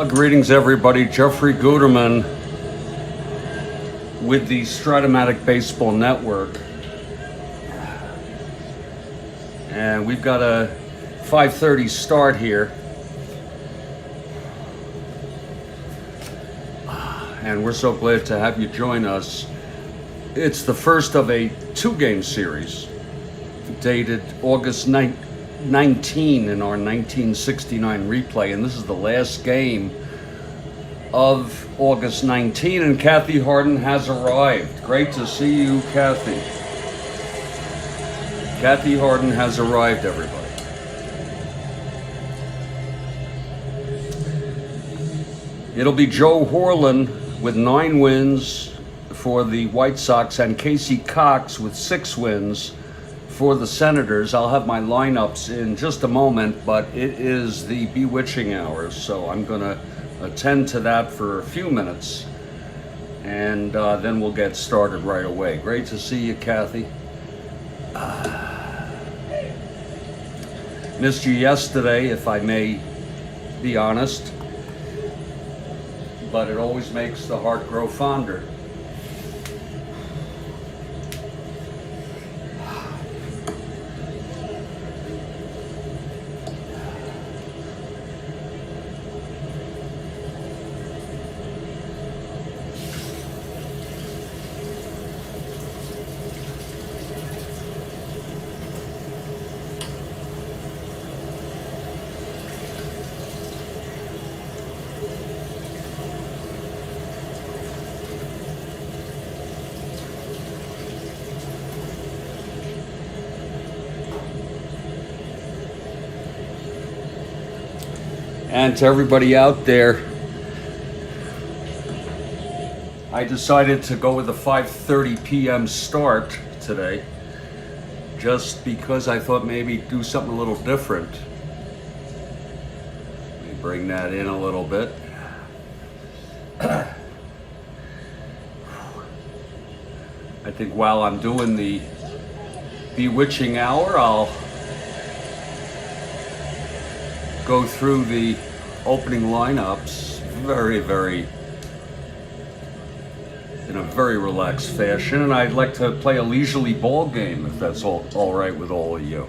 Greetings, everybody. Jeffrey Guterman with the Strat-O-Matic Baseball Network. And we've got a 5:30 start here. And we're so glad to have you join us. It's the first of a two-game series dated August 19 in our 1969 replay, and this is the last game of August 19, and Kathy Horlen has arrived. Great to see you, Kathy. Kathy Horlen has arrived, everybody. It'll be Joe Horlen with 9 wins for the White Sox and Casey Cox with 6 wins for the Senators. I'll have my lineups in just a moment, but it is the bewitching hour, so I'm going to attend to that for a few minutes, and then we'll get started right away. Great to see you, Kathy. Missed you yesterday, if I may be honest, but it always makes the heart grow fonder. And to everybody out there, I decided to go with a 5:30 p.m. start today, just because I thought maybe do something a little different. Let me bring that in a little bit. I think while I'm doing the bewitching hour, I'll go through the opening lineups in a very relaxed fashion, and I'd like to play a leisurely ball game if that's all right with all of you.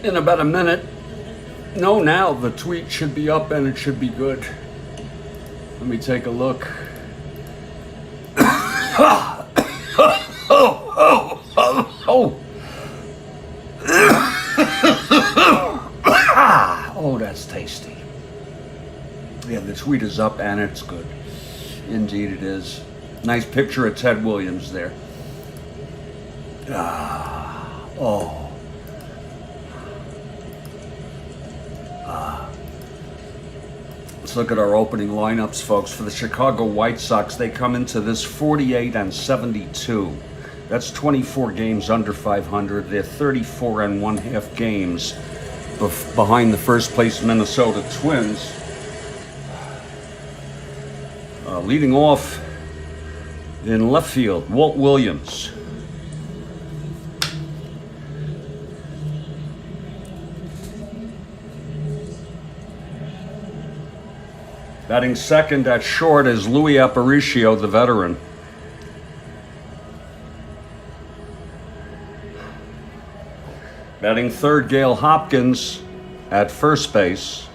In about a minute. No, now the tweet should be up and it should be good. Let me take a look. Oh, that's tasty. Yeah, the tweet is up and it's good. Indeed it is. Nice picture of Ted Williams there. Oh. Let's look at our opening lineups, folks. For the Chicago White Sox, they come into this 48-72. That's 24 games under 500. They're 34 and 1/2 games behind the first place Minnesota Twins. Leading off in left field, Walt Williams. Batting second at short is Louis Aparicio, the veteran. Batting third, Gale Hopkins at first base.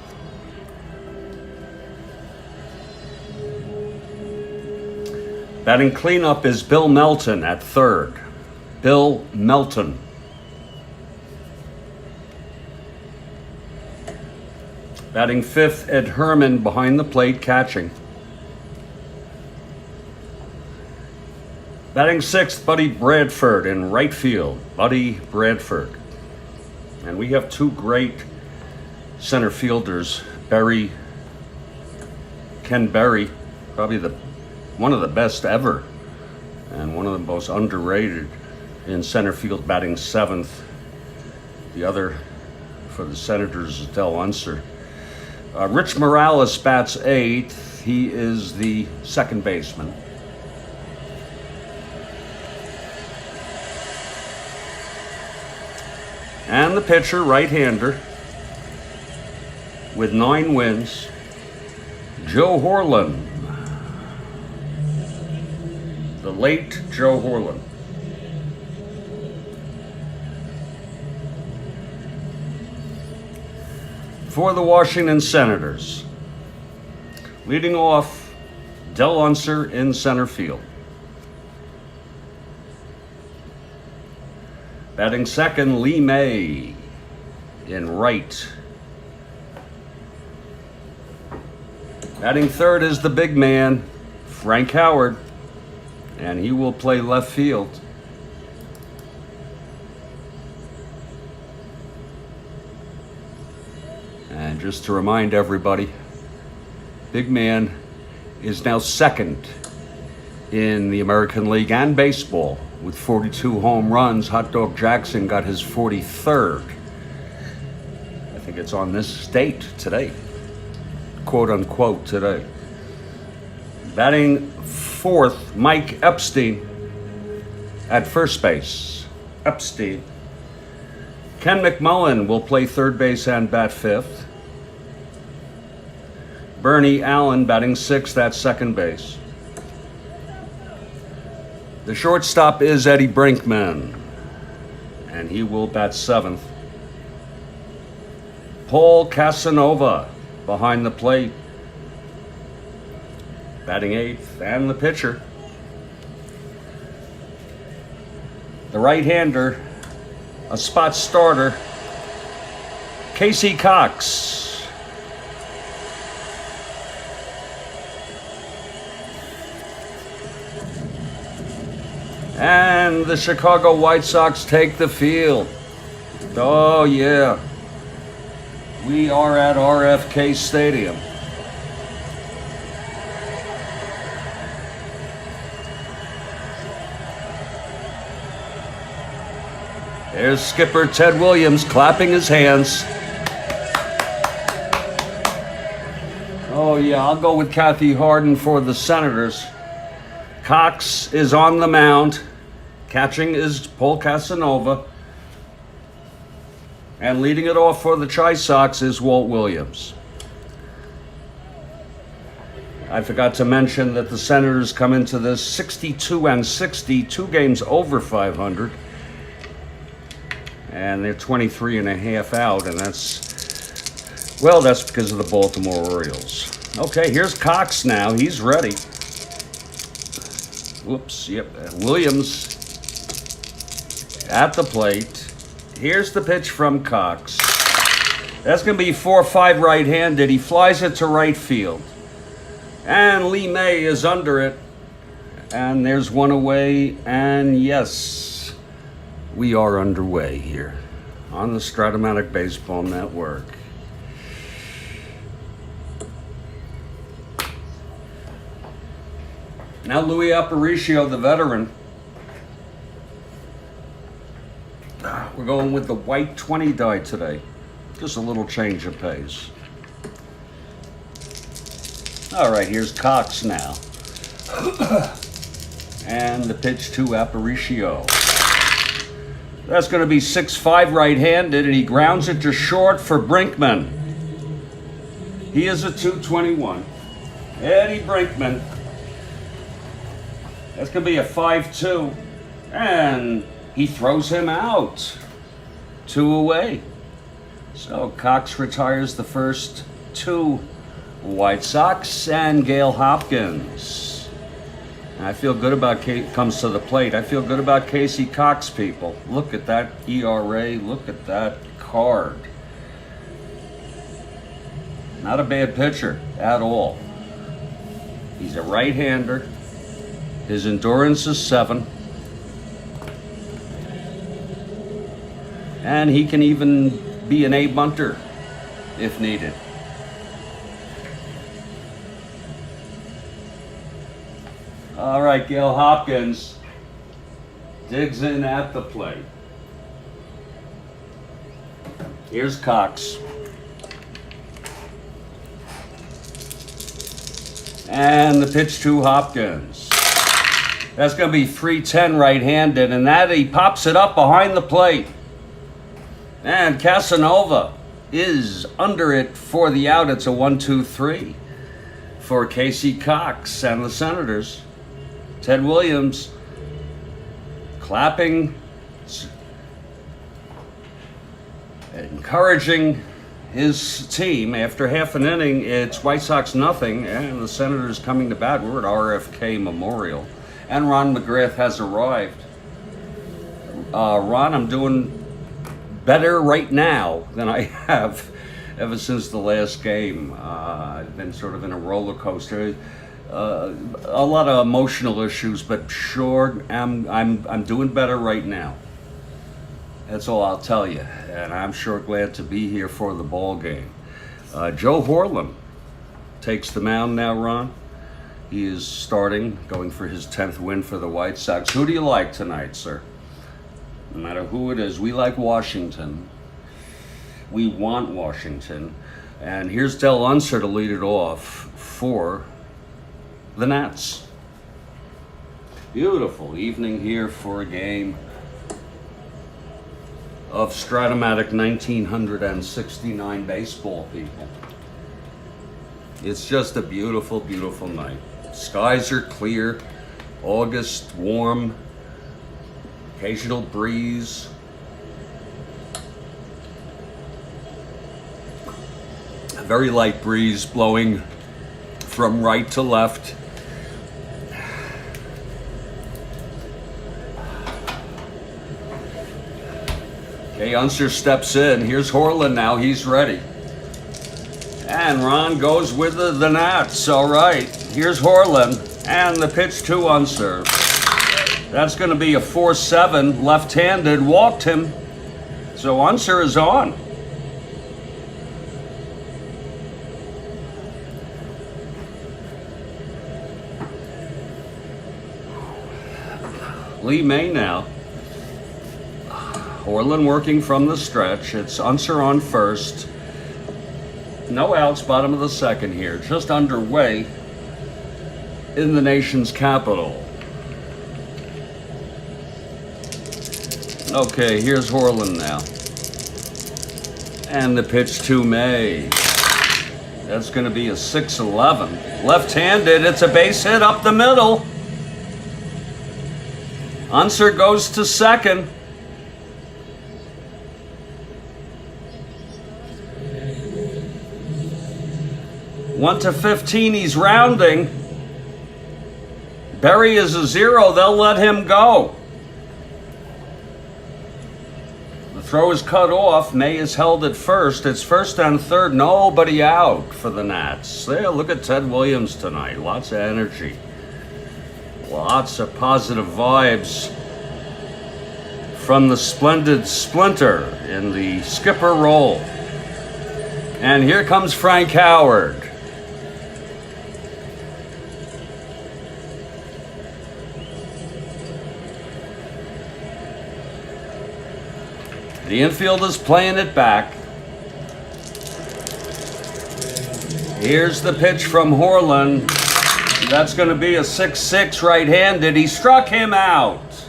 Batting cleanup is Bill Melton at third. Bill Melton. Batting fifth, Ed Herman behind the plate catching. Batting sixth, Buddy Bradford in right field. Buddy Bradford. And we have two great center fielders, Ken Berry, probably one of the best ever, and one of the most underrated in center field, batting seventh. The other for the Senators is Del Unser. Rich Morales bats eighth. He is the second baseman. And the pitcher, right-hander, with 9 wins, Joe Horlen. The late Joe Horlen. For the Washington Senators, leading off, Del Unser in center field. Batting second, Lee May in right. Batting third is the big man, Frank Howard, and he will play left field. And just to remind everybody, big man is now second in the American League and baseball with 42 home runs. Hot Dog Jackson got his 43rd. I think it's on this date today, quote unquote today. Batting fourth, Mike Epstein at first base. Epstein. Ken McMullen will play third base and bat fifth. Bernie Allen batting sixth at second base. The shortstop is Eddie Brinkman, and he will bat seventh. Paul Casanova behind the plate, batting eighth, and the pitcher, the right-hander, a spot starter, Casey Cox. And the Chicago White Sox take the field. Oh yeah, we are at RFK Stadium. There's skipper Ted Williams clapping his hands. Oh yeah, I'll go with Kathy Harden for the Senators. Cox is on the mound. Catching is Paul Casanova. And leading it off for the Chi Sox is Walt Williams. I forgot to mention that the Senators come into this 62-60, 2 games over 500. And they're 23 and a half out, and that's because of the Baltimore Orioles. Okay, here's Cox now. He's ready. Whoops, yep. Williams at the plate. Here's the pitch from Cox. That's going to be 4-5 right-handed. He flies it to right field. And Lee May is under it. And there's one away. And yes, we are underway here on the Strat-O-Matic Baseball Network. Now Louis Aparicio, the veteran. We're going with the white 20 die today. Just a little change of pace. All right, here's Cox now. And the pitch to Aparicio. That's going to be 6-5 right-handed, and he grounds it to short for Brinkman. He is a 221. Eddie Brinkman. That's going to be a 5-2. And he throws him out. 2 away. So Cox retires the first 2 White Sox and Gale Hopkins. And I feel good about comes to the plate. I feel good about Casey Cox, people. Look at that ERA. Look at that card. Not a bad pitcher at all. He's a right-hander. His endurance is 7. And he can even be an A-bunter if needed. All right, Gale Hopkins digs in at the plate. Here's Cox. And the pitch to Hopkins. That's going to be 3-10 right-handed, and that he pops it up behind the plate. And Casanova is under it for the out. It's a 1-2-3 for Casey Cox and the Senators. Ted Williams clapping, encouraging his team. After half an inning, it's White Sox nothing, and the Senators coming to bat. We're at RFK Memorial, and Ron McGrath has arrived. Ron, I'm doing better right now than I have ever since the last game. I've been sort of in a roller coaster. A lot of emotional issues, but sure, I'm doing better right now. That's all I'll tell you, and I'm sure glad to be here for the ball game. Joe Horlen takes the mound now, Ron. He is starting, going for his 10th win for the White Sox. Who do you like tonight, sir? No matter who it is, we like Washington. We want Washington. And here's Del Unser to lead it off for the Nats. Beautiful evening here for a game of Strat-O-Matic 1969 baseball, people. It's just a beautiful, beautiful night. Skies are clear, August, warm, occasional breeze. A very light breeze blowing from right to left. Okay, Unser steps in. Here's Horlen now. He's ready. And Ron goes with the Nats. All right. Here's Horlen. And the pitch to Unser. That's going to be a 4-7. Left-handed. Walked him. So Unser is on. Lee May now. Horlen working from the stretch. It's Unser on first. No outs, bottom of the second here. Just underway in the nation's capital. Okay, here's Horlen now. And the pitch to May. That's going to be a 6-11. Left-handed, it's a base hit up the middle. Unser goes to second. One to 15, he's rounding. Berry is a 0, they'll let him go. The throw is cut off. May is held at first. It's first and third, nobody out for the Nats. There, look at Ted Williams tonight. Lots of energy. Lots of positive vibes from the splendid Splinter in the skipper role. And here comes Frank Howard. The infield is playing it back. Here's the pitch from Horlen. That's going to be a 6-6 right-handed. He struck him out.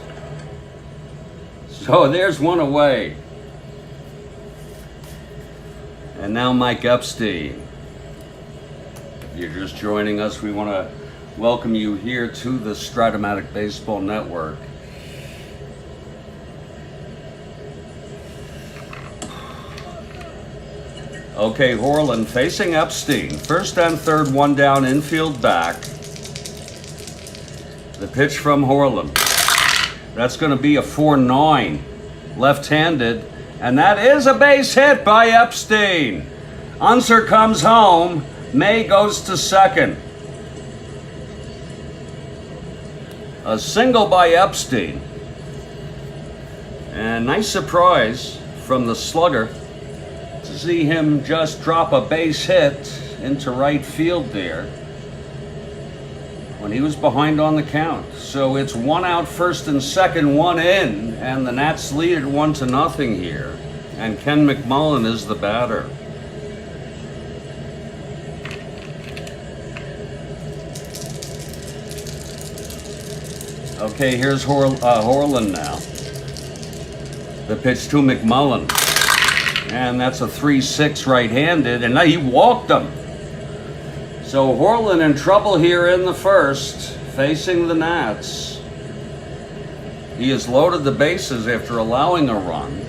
So there's one away. And now Mike Epstein. If you're just joining us, we want to welcome you here to the Strat-O-Matic Baseball Network. Okay, Horlen facing Epstein. First and third, one down, infield back. The pitch from Horlen. That's going to be a 4-9, left-handed, and that is a base hit by Epstein. Unser comes home. May goes to second. A single by Epstein. And nice surprise from the slugger to see him just drop a base hit into right field there when he was behind on the count. So it's one out, first and second, one in, and the Nats lead it 1-0 here. And Ken McMullen is the batter. Okay, here's Horlen now. The pitch to McMullen. And that's a 3-6 right-handed, and now he walked him. So Horlen in trouble here in the first, facing the Nats. He has loaded the bases after allowing a run.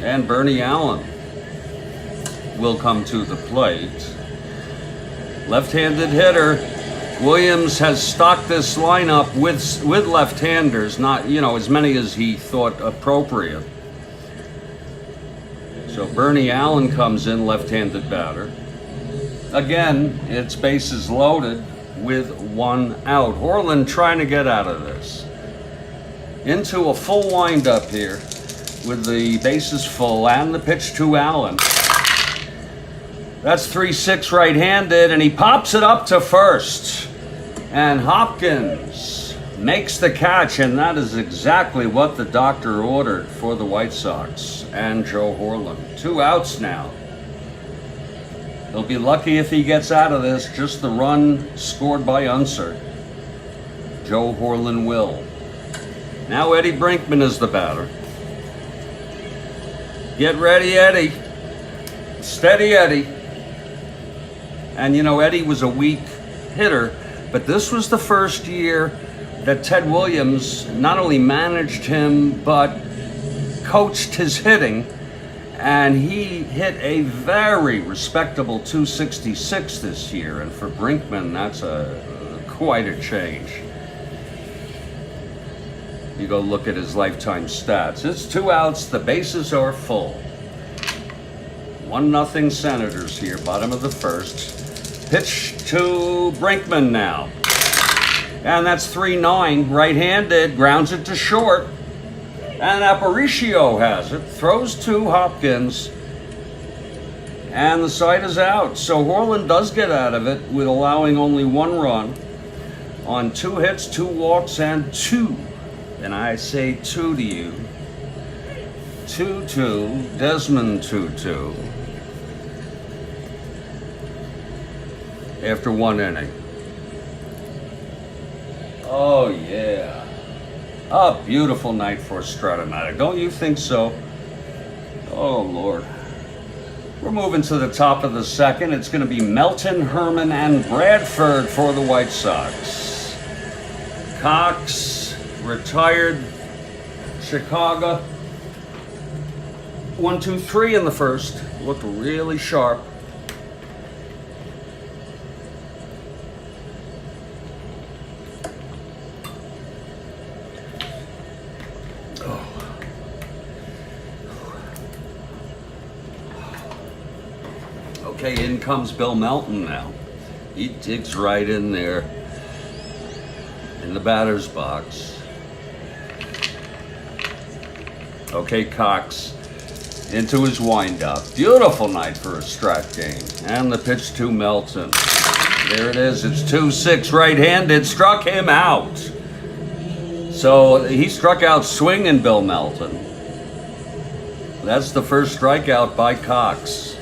And Bernie Allen will come to the plate. Left-handed hitter. Williams has stocked this lineup with left-handers, not, as many as he thought appropriate. So Bernie Allen comes in, left-handed batter. Again, it's bases loaded with one out. Horlen trying to get out of this. Into a full windup here with the bases full and the pitch to Allen. That's 3-6 right-handed, and he pops it up to first. And Hopkins makes the catch, and that is exactly what the doctor ordered for the White Sox and Joe Horlen. 2 outs now. He'll be lucky if he gets out of this, just the run scored by Unser. Joe Horlen will. Now Eddie Brinkman is the batter. Get ready, Eddie. Steady, Eddie. And Eddie was a weak hitter, but this was the first year that Ted Williams not only managed him, but coached his hitting, and he hit a very respectable 266 this year, and for Brinkman, that's quite a change. You go look at his lifetime stats. It's 2 outs, the bases are full. 1-0 Senators here, bottom of the first. Pitch to Brinkman now. And that's 3-9, right-handed, grounds it to short. And Aparicio has it, throws to Hopkins, and the side is out. So Horlen does get out of it with allowing only 1 run on 2 hits, 2 walks, and 2. And I say 2 to you. 2-2, Desmond 2-2. After 1 inning. Oh yeah. A beautiful night for Strat-O-Matic. Don't you think so? Oh Lord. We're moving to the top of the second. It's going to be Melton, Herman, and Bradford for the White Sox. Cox, retired. Chicago. 1-2-3 in the first. Looked really sharp. Okay, in comes Bill Melton now. He digs right in there in the batter's box. Okay, Cox into his windup. Beautiful night for a Strat game. And the pitch to Melton. There it is. It's 2-6 right-handed. Struck him out. So he struck out swinging, Bill Melton. That's the first strikeout by Cox.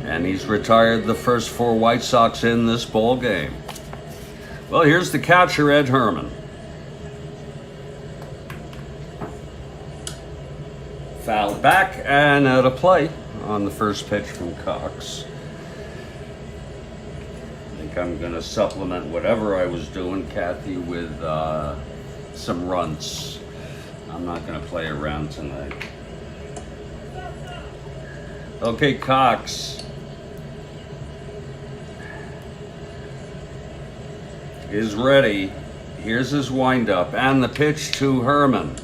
And he's retired the first 4 White Sox in this ball game. Well, here's the catcher, Ed Herman. Fouled back and out of play on the first pitch from Cox. I think I'm going to supplement whatever I was doing, Kathy, with some runs. I'm not going to play around tonight. Okay, Cox is ready. Here's his windup and the pitch to Herman.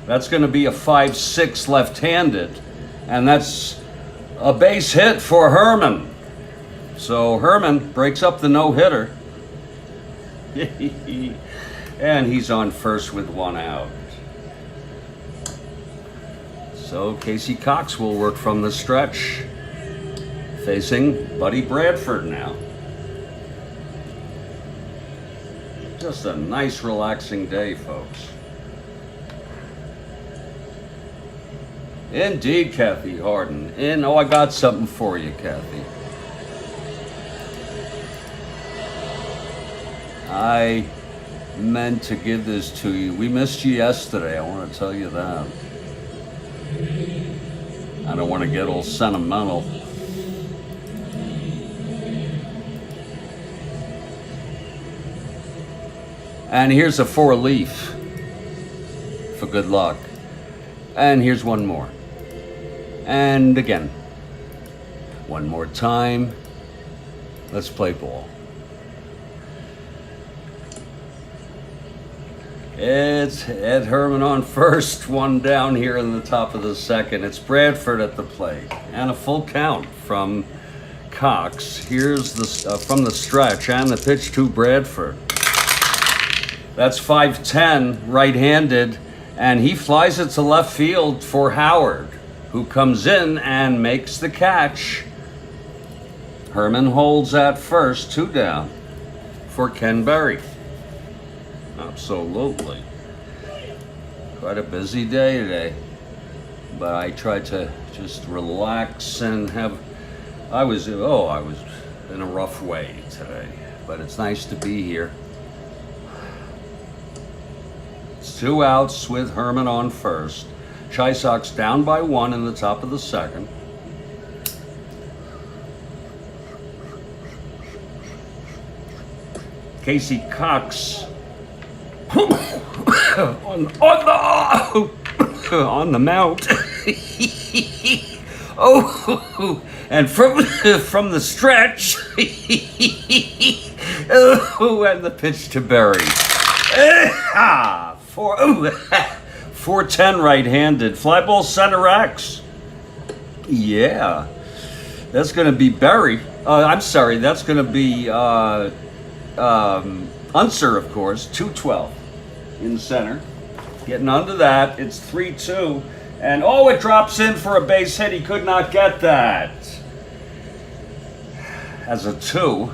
That's going to be a 5-6 left-handed, and that's a base hit for Herman. So Herman breaks up the no-hitter. And he's on first with 1 out. So Casey Cox will work from the stretch, facing Buddy Bradford now. Just a nice, relaxing day, folks. Indeed, Kathy Harden. I got something for you, Kathy. I meant to give this to you. We missed you yesterday, I want to tell you that. I don't want to get all sentimental. And here's a 4-leaf for good luck. And here's one more. And again. One more time. Let's play ball. It's Ed Herman on first, 1 down here in the top of the second. It's Bradford at the plate. And a full count from Cox. Here's the from the stretch and the pitch to Bradford. That's 5-10, right-handed, and he flies it to left field for Howard, who comes in and makes the catch. Herman holds at first, 2 down for Ken Berry. Absolutely. Quite a busy day today, but I tried to just relax and I was in a rough way today, but it's nice to be here. 2 outs with Herman on first. Chi Sox down by 1 in the top of the second. Casey Cox on the mount. Oh, and from the stretch. Oh, and the pitch to Berry. 4-10 right-handed. Fly ball center X. Yeah. That's going to be Berry. I'm sorry. That's going to be Unser, of course. 2-12 in center. Getting under that. It's 3-2. And it drops in for a base hit. He could not get that. As a 2.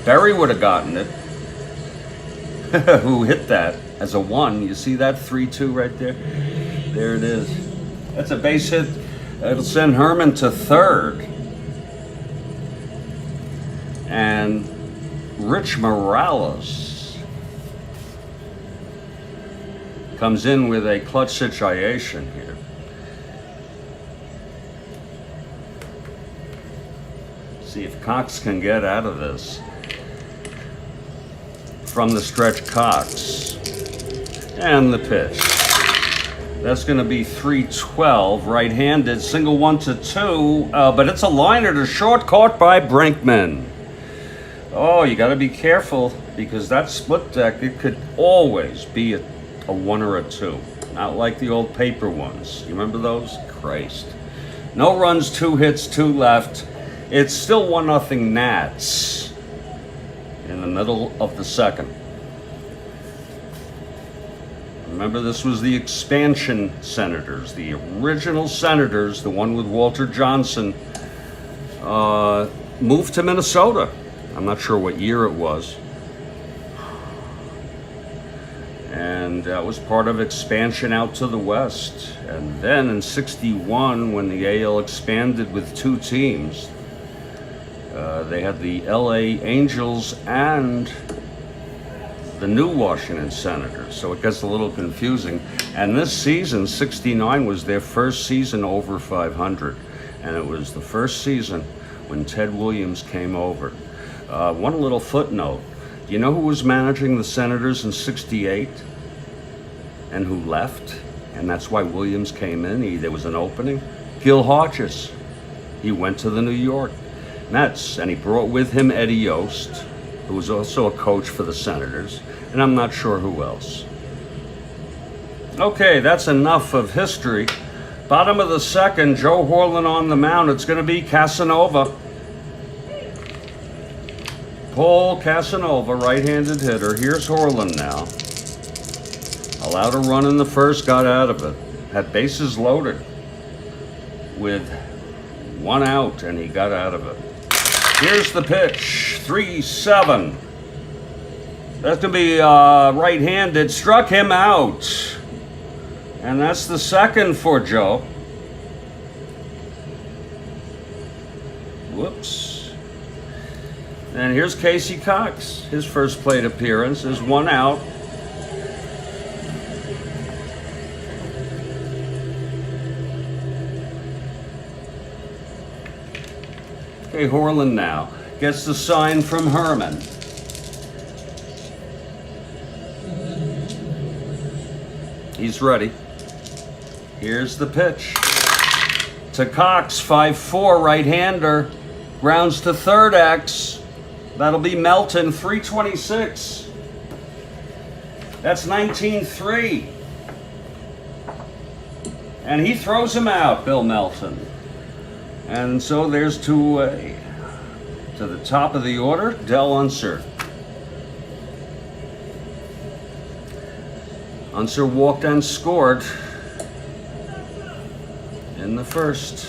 Berry would have gotten it. Who hit that as a 1? You see that 3-2 right there? There it is. That's a base hit. It'll send Herman to third. And Rich Morales comes in with a clutch situation here. See if Cox can get out of this. From the stretch, Cox. And the pitch. That's going to be 3-12, right-handed, single 1-2, but it's a liner to short, caught by Brinkman. Oh, you got to be careful because that split deck, it could always be a 1 or a 2. Not like the old paper ones. You remember those? Christ. No runs, 2 hits, 2 left. It's still 1-0 Nats in the middle of the second. Remember, this was the expansion Senators, the original Senators, the one with Walter Johnson, moved to Minnesota. I'm not sure what year it was. And that was part of expansion out to the west. And then in '61, when the AL expanded with 2 teams, they had the LA Angels and the new Washington Senators. So it gets a little confusing. And this season, '69, was their first season over 500. And it was the first season when Ted Williams came over. One little footnote. Do you know who was managing the Senators in '68 and who left? And that's why Williams came in. There was an opening. Gil Hodges. He went to the New York Mets, and he brought with him Eddie Yost, who was also a coach for the Senators, and I'm not sure who else. Okay, that's enough of history. Bottom of the second, Joe Horlen on the mound. It's going to be Casanova. Paul Casanova, right-handed hitter. Here's Horlen now. Allowed a run in the first, got out of it. Had bases loaded with 1 out, and he got out of it. Here's the pitch, 3-7. That's going to be right-handed. Struck him out. And that's the second for Joe. Whoops. And here's Casey Cox. His first plate appearance is 1 out. Okay, Horlen now gets the sign from Herman. He's ready. Here's the pitch. To Cox, 5-4, right-hander. Grounds to third X. That'll be Melton, 326. That's 19-3. And he throws him out, Bill Melton. And so there's 2-away. To the top of the order, Del Unser. Unser walked and scored in the first.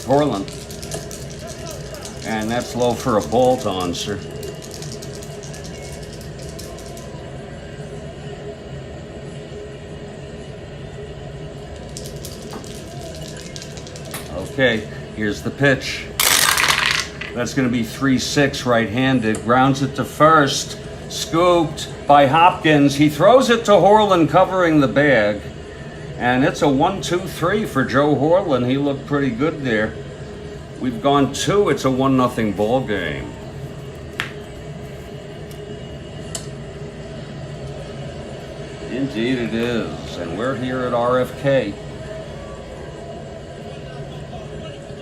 Horlen. And that's low for a ball to Unser. Okay, here's the pitch. That's going to be 3-6, right-handed. Grounds it to first. Scooped by Hopkins. He throws it to Horlen, covering the bag. And it's a 1-2-3 for Joe Horlen. He looked pretty good there. We've gone 2. It's a 1-0 ball game. Indeed it is. And we're here at RFK.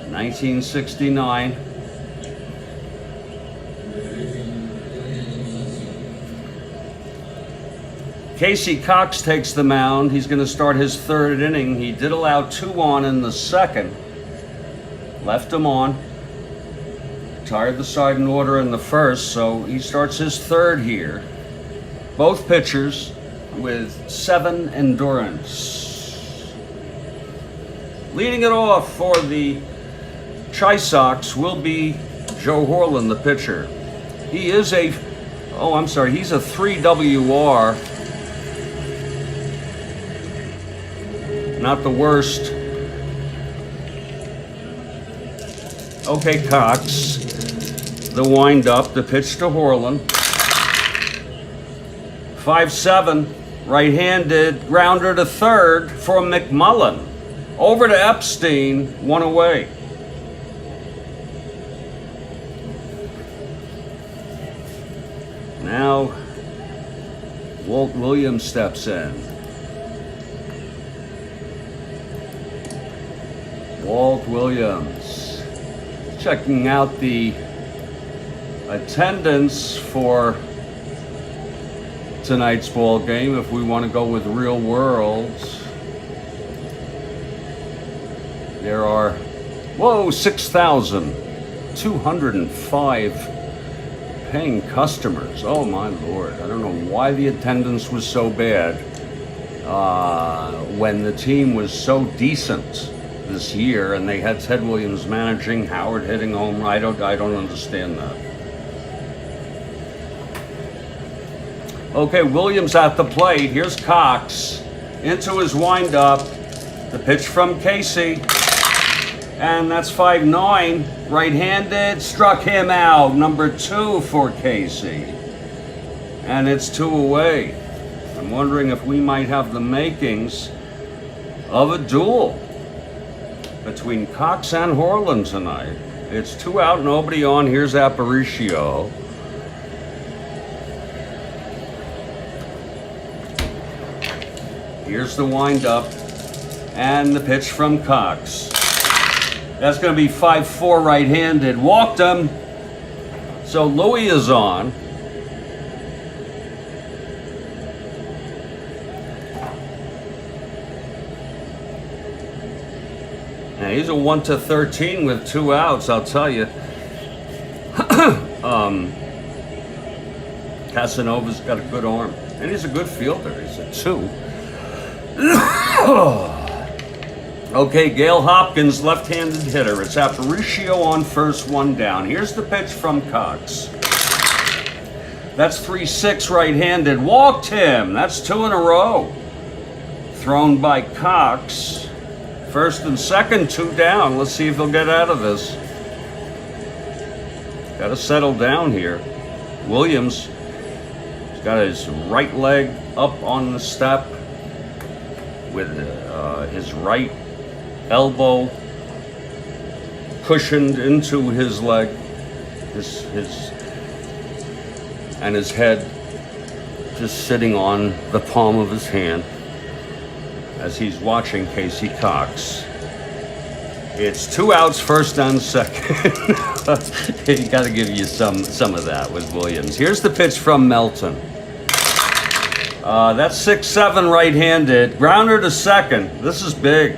1969. Casey Cox takes the mound. He's going to start his 3rd inning. He did allow 2 on in the second. Left him on. Retired the side in order in the first, so he starts his 3rd here. Both pitchers with 7 endurance. Leading it off for the Chi Sox will be Joe Horlen, the pitcher. He is he's a 3 WR. Not the worst. Okay, Cox. The wind-up, the pitch to Horlen. 5-7, right-handed, grounder to third for McMullen. Over to Epstein, 1 away. Now, Walt Williams steps in. Walt Williams checking out the attendance for tonight's ball game if we want to go with real world. There are, whoa, 6,205 paying customers. Oh my Lord. I don't know why the attendance was so bad when the team was so decent this year and they had Ted Williams managing, Howard hitting home. I don't understand that. Okay, Williams at the plate. Here's Cox into his windup. The pitch from Casey. And that's 5-9. Right-handed. Struck him out. Number 2 for Casey. And it's 2 away. I'm wondering if we might have the makings of a duel between Cox and Horlen tonight. It's 2 out, nobody on. Here's Aparicio. Here's the windup and the pitch from Cox. That's going to be 5-4 right-handed. Walked him. So Louis is on. And he's a 1-13 with 2 outs, I'll tell you. Casanova's got a good arm. And he's a good fielder. He's a 2. Okay, Gale Hopkins, left-handed hitter. It's Aparicio on first, 1 down. Here's the pitch from Cox. That's 3-6 right-handed. Walked him. That's 2 in a row. Thrown by Cox. First and second, 2 down. Let's see if he'll get out of this. Got to settle down here. Williams has got his right leg up on the step with his right elbow cushioned into his leg, and his head just sitting on the palm of his hand as he's watching Casey Cox. It's 2 outs, first and second. You got to give you some of that with Williams. Here's the pitch from Melton. That's 6-7 right-handed. Grounder to second. This is big.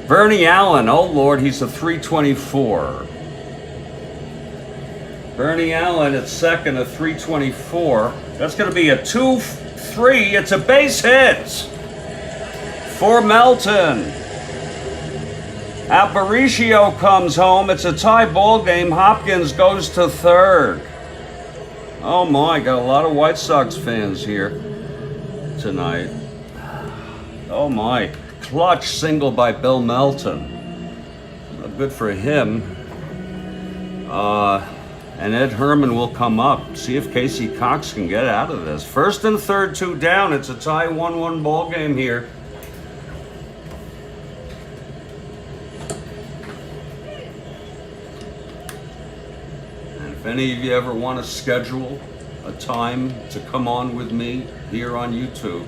Bernie Allen. Oh, Lord, he's a 324. Bernie Allen at second, a 324. That's going to be a 2-3. It's a base hit for Melton. Aparicio comes home. It's a tie ball game. Hopkins goes to third. Oh, my. Got a lot of White Sox fans here tonight. Oh my, clutch single by Bill Melton. Good for him. And Ed Herman will come up. See if Casey Cox can get out of this. First and third, 2 down. It's a tie 1-1 ball game here. And if any of you ever want to schedule a time to come on with me here on YouTube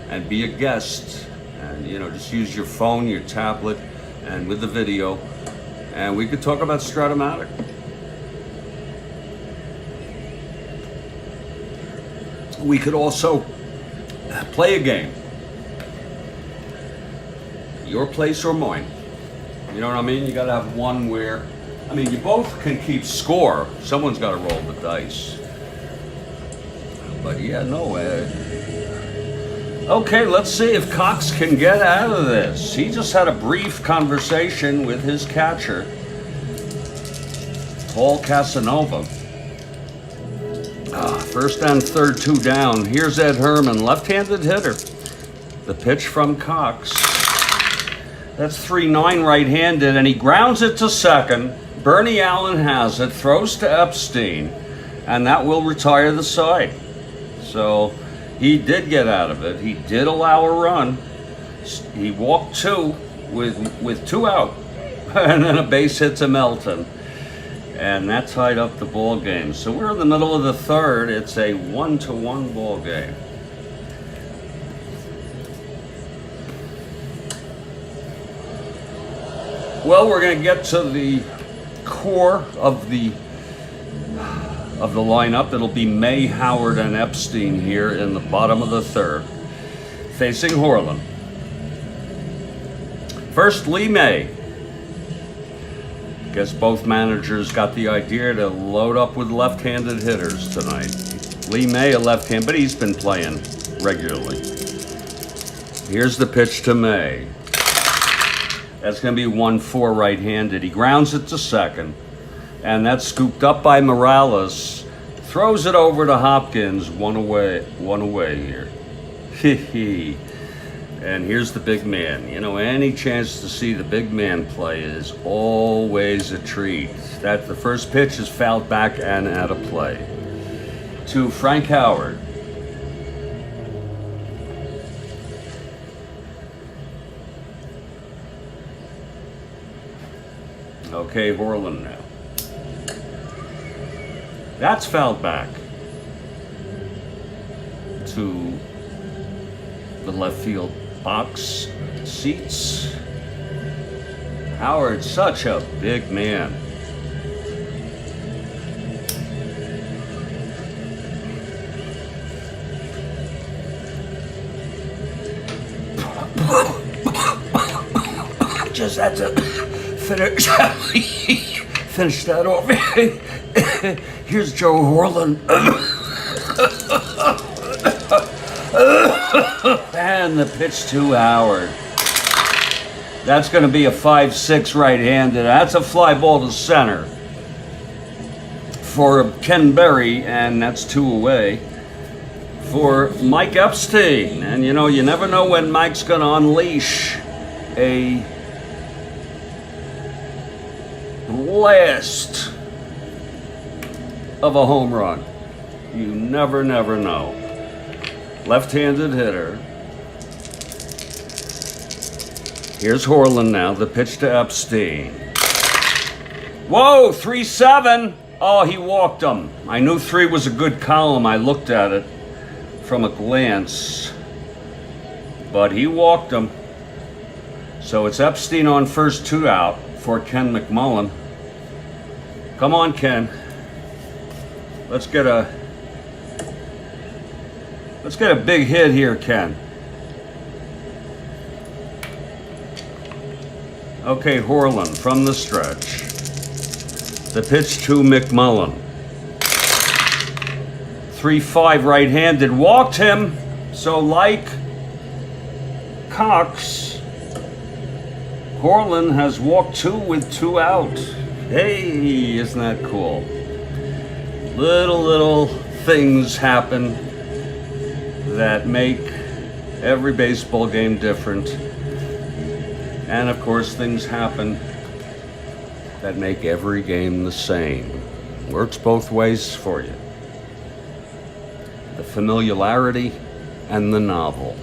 and be a guest, and just use your phone, your tablet, and with the video, and we could talk about Strat-O-Matic. We could also play a game, your place or mine. You know what I mean? You got to have one where, you both can keep score. Someone's got to roll the dice. But yeah, no. Okay, let's see if Cox can get out of this. He just had a brief conversation with his catcher, Paul Casanova. First and third, 2 down. Here's Ed Herman, left-handed hitter. The pitch from Cox. That's 3-9 right-handed, and he grounds it to second. Bernie Allen has it, throws to Epstein, and that will retire the side. So he did get out of it. He did allow a run. He walked 2 with 2 out, and then a base hit to Melton, and that tied up the ball game. So we're in the middle of the third. It's a 1-1 ball game. Well, we're going to get to the core of the lineup. It'll be May, Howard, and Epstein here in the bottom of the third, facing Horlen. First, Lee May. Guess both managers got the idea to load up with left-handed hitters tonight. Lee May, a left-hand, but he's been playing regularly. Here's the pitch to May. That's going to be 1-4 right-handed. He grounds it to second, and that's scooped up by Morales. Throws it over to Hopkins. One away here. Hee. And here's the big man. You know, any chance to see the big man play is always a treat. That the first pitch is fouled back and out of play. To Frank Howard. Okay, Horlen now. That's fouled back to the left field box seats. Howard's such a big man. Just had to finish that off. Here's Joe Horlen. And the pitch to Howard. That's going to be a 5-6 right-handed. That's a fly ball to center for Ken Berry, and that's 2 away for Mike Epstein. And you know, you never know when Mike's going to unleash a blast of a home run. You never know. Left-handed hitter. Here's Horlen now, the pitch to Epstein. Whoa, 3-7. Oh, he walked him. I knew 3 was a good column. I looked at it from a glance. But he walked him. So it's Epstein on first, 2 out for Ken McMullen. Come on, Ken. Let's get a big hit here, Ken. Okay, Horlen from the stretch. The pitch to McMullen. 3-5 right-handed. Walked him. So like Cox, Horlen has walked 2 with 2 out. Hey, isn't that cool? Little things happen that make every baseball game different. And of course, things happen that make every game the same. Works both ways for you. The familiarity and the novel.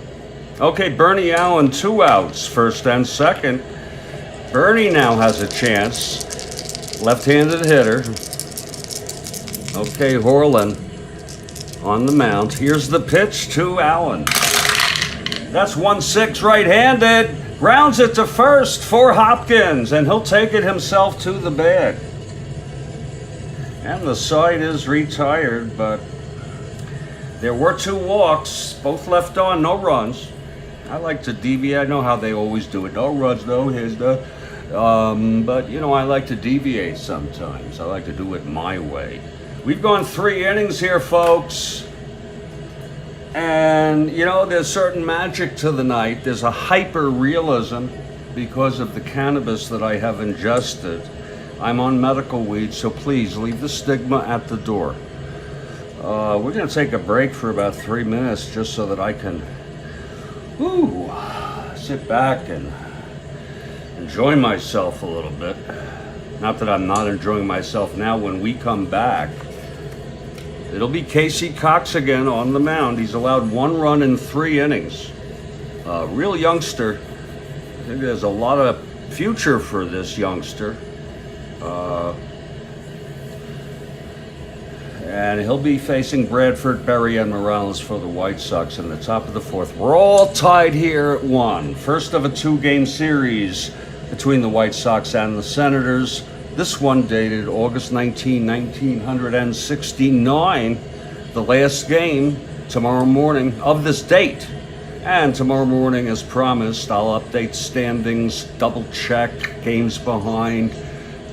Okay, Bernie Allen, 2 outs, first and second. Bernie now has a chance. Left-handed hitter. Okay, Horlen on the mound. Here's the pitch to Allen. That's 1-6 right-handed. Grounds it to first for Hopkins, and he'll take it himself to the bag. And the side is retired, but there were 2 walks, both left on, no runs. I like to deviate. I know how they always do it. No runs, no hits, but you know, I like to deviate sometimes. I like to do it my way. We've gone 3 innings here, folks. And, you know, there's certain magic to the night. There's a hyper-realism because of the cannabis that I have ingested. I'm on medical weed, so please leave the stigma at the door. We're going to take a break for about 3 minutes just so that I can sit back and enjoy myself a little bit. Not that I'm not enjoying myself now. When we come back, it'll be Casey Cox again on the mound. He's allowed 1 run in 3 innings. Real youngster. I think there's a lot of future for this youngster. And he'll be facing Bradford, Berry, and Morales for the White Sox in the top of the 4th. We're all tied here at 1. First of a 2-game series between the White Sox and the Senators. This one dated August 19, 1969. The last game tomorrow morning of this date And tomorrow morning, as promised, I'll update standings, double check games behind,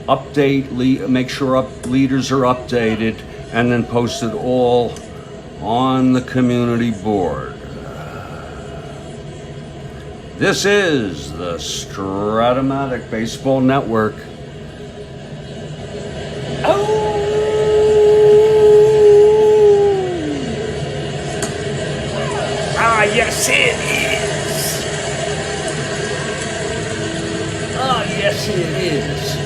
make sure leaders are updated, and then post it all on the community board. This is the Strat-O-Matic Baseball Network. Oh! Ah, yes it is. Ah, yes it is.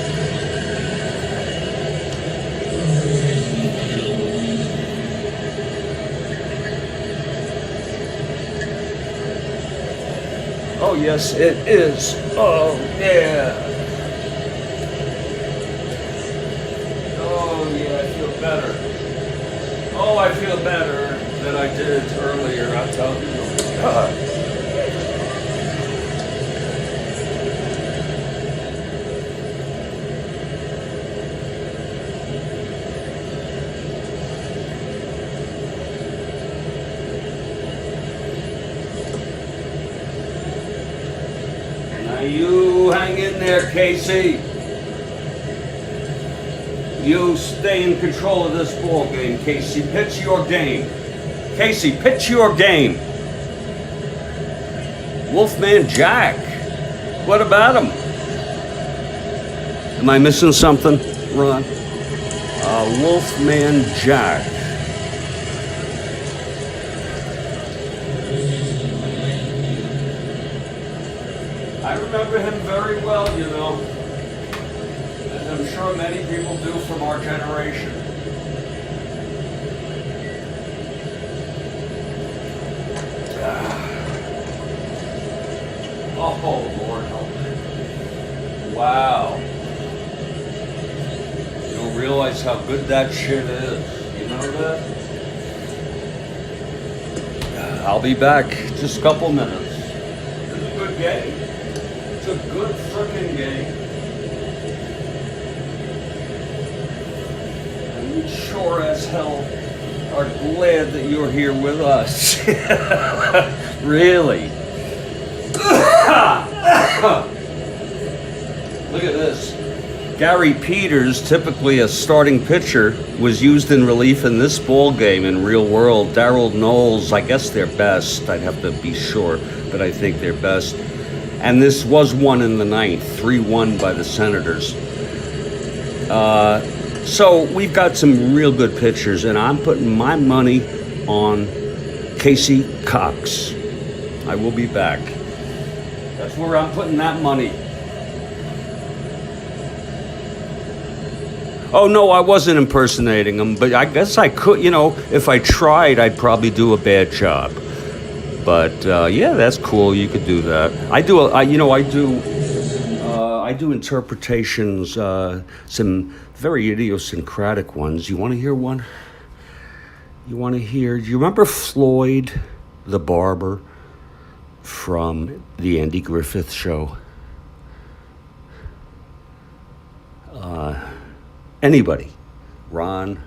Oh, yes it is. Oh, yeah. Oh, yeah, I feel better. Oh, I feel better than I did earlier, I'll tell you. God. Now you hang in there, Casey. You stay in control of this ball game, Casey. Pitch your game. Casey, pitch your game. Wolfman Jack. What about him? Am I missing something, Ron? Wolfman Jack. I remember him very well, you know. As I'm sure many people do from our generation. Oh, Lord help me. Wow. You don't realize how good that shit is. You know that? I'll be back just a couple minutes. It's a good game. It's a good frickin' game. And we sure as hell are glad that you're here with us. Really. Look at this. Gary Peters, typically a starting pitcher, was used in relief in this ball game in real world. Darryl Knowles, I guess they're best. I'd have to be sure, but I think they're best. And this was won in the ninth, 3-1 by the Senators. So we've got some real good pitchers, and I'm putting my money on Casey Cox. I will be back. That's where I'm putting that money. Oh, no, I wasn't impersonating him, but I guess I could, you know, if I tried, I'd probably do a bad job. But, yeah, that's cool. You could do that. I do interpretations, some very idiosyncratic ones. You want to hear one? Do you remember Floyd the Barber from the Andy Griffith Show? Anybody? Ron,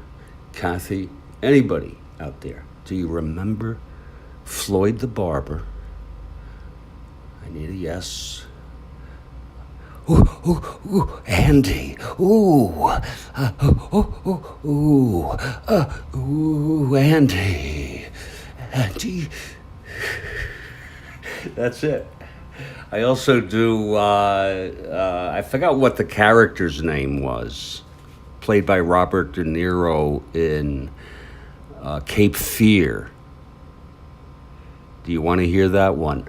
Kathy, anybody out there? Do you remember Floyd the Barber? I need a yes. Ooh, Andy. Ooh, Andy. Andy. That's it. I also do, I forgot what the character's name was, played by Robert De Niro in Cape Fear. Do you want to hear that one?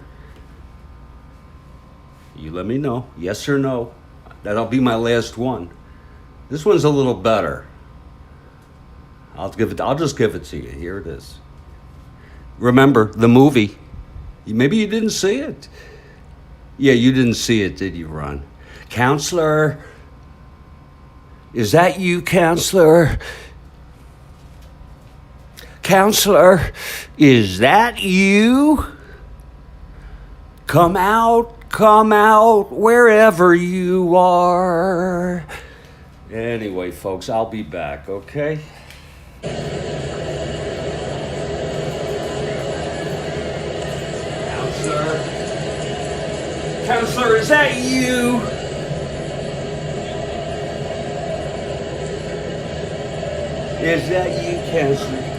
You let me know, yes or no. That'll be my last one. This one's a little better. I'll just give it to you. Here it is. Remember the movie. Maybe you didn't see it. Yeah, you didn't see it, did you, Ron? Counselor, is that you, Counselor? Counselor, is that you? Come out, wherever you are. Anyway, folks, I'll be back, okay? Now Counselor. Counselor, is that you? Is that you, Counselor?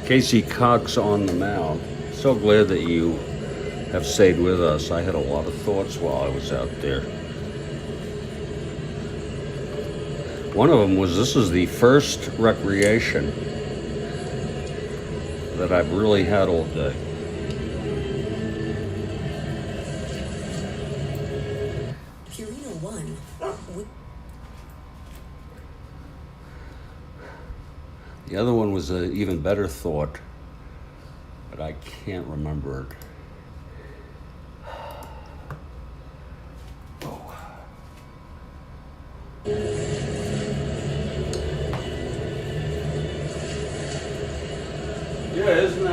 Casey Cox on the mound. So glad that you have stayed with us. I had a lot of thoughts while I was out there. One of them was, this is the first recreation that I've really had all day. Purina One. The other one was an even better thought, but I can't remember it. Yeah, isn't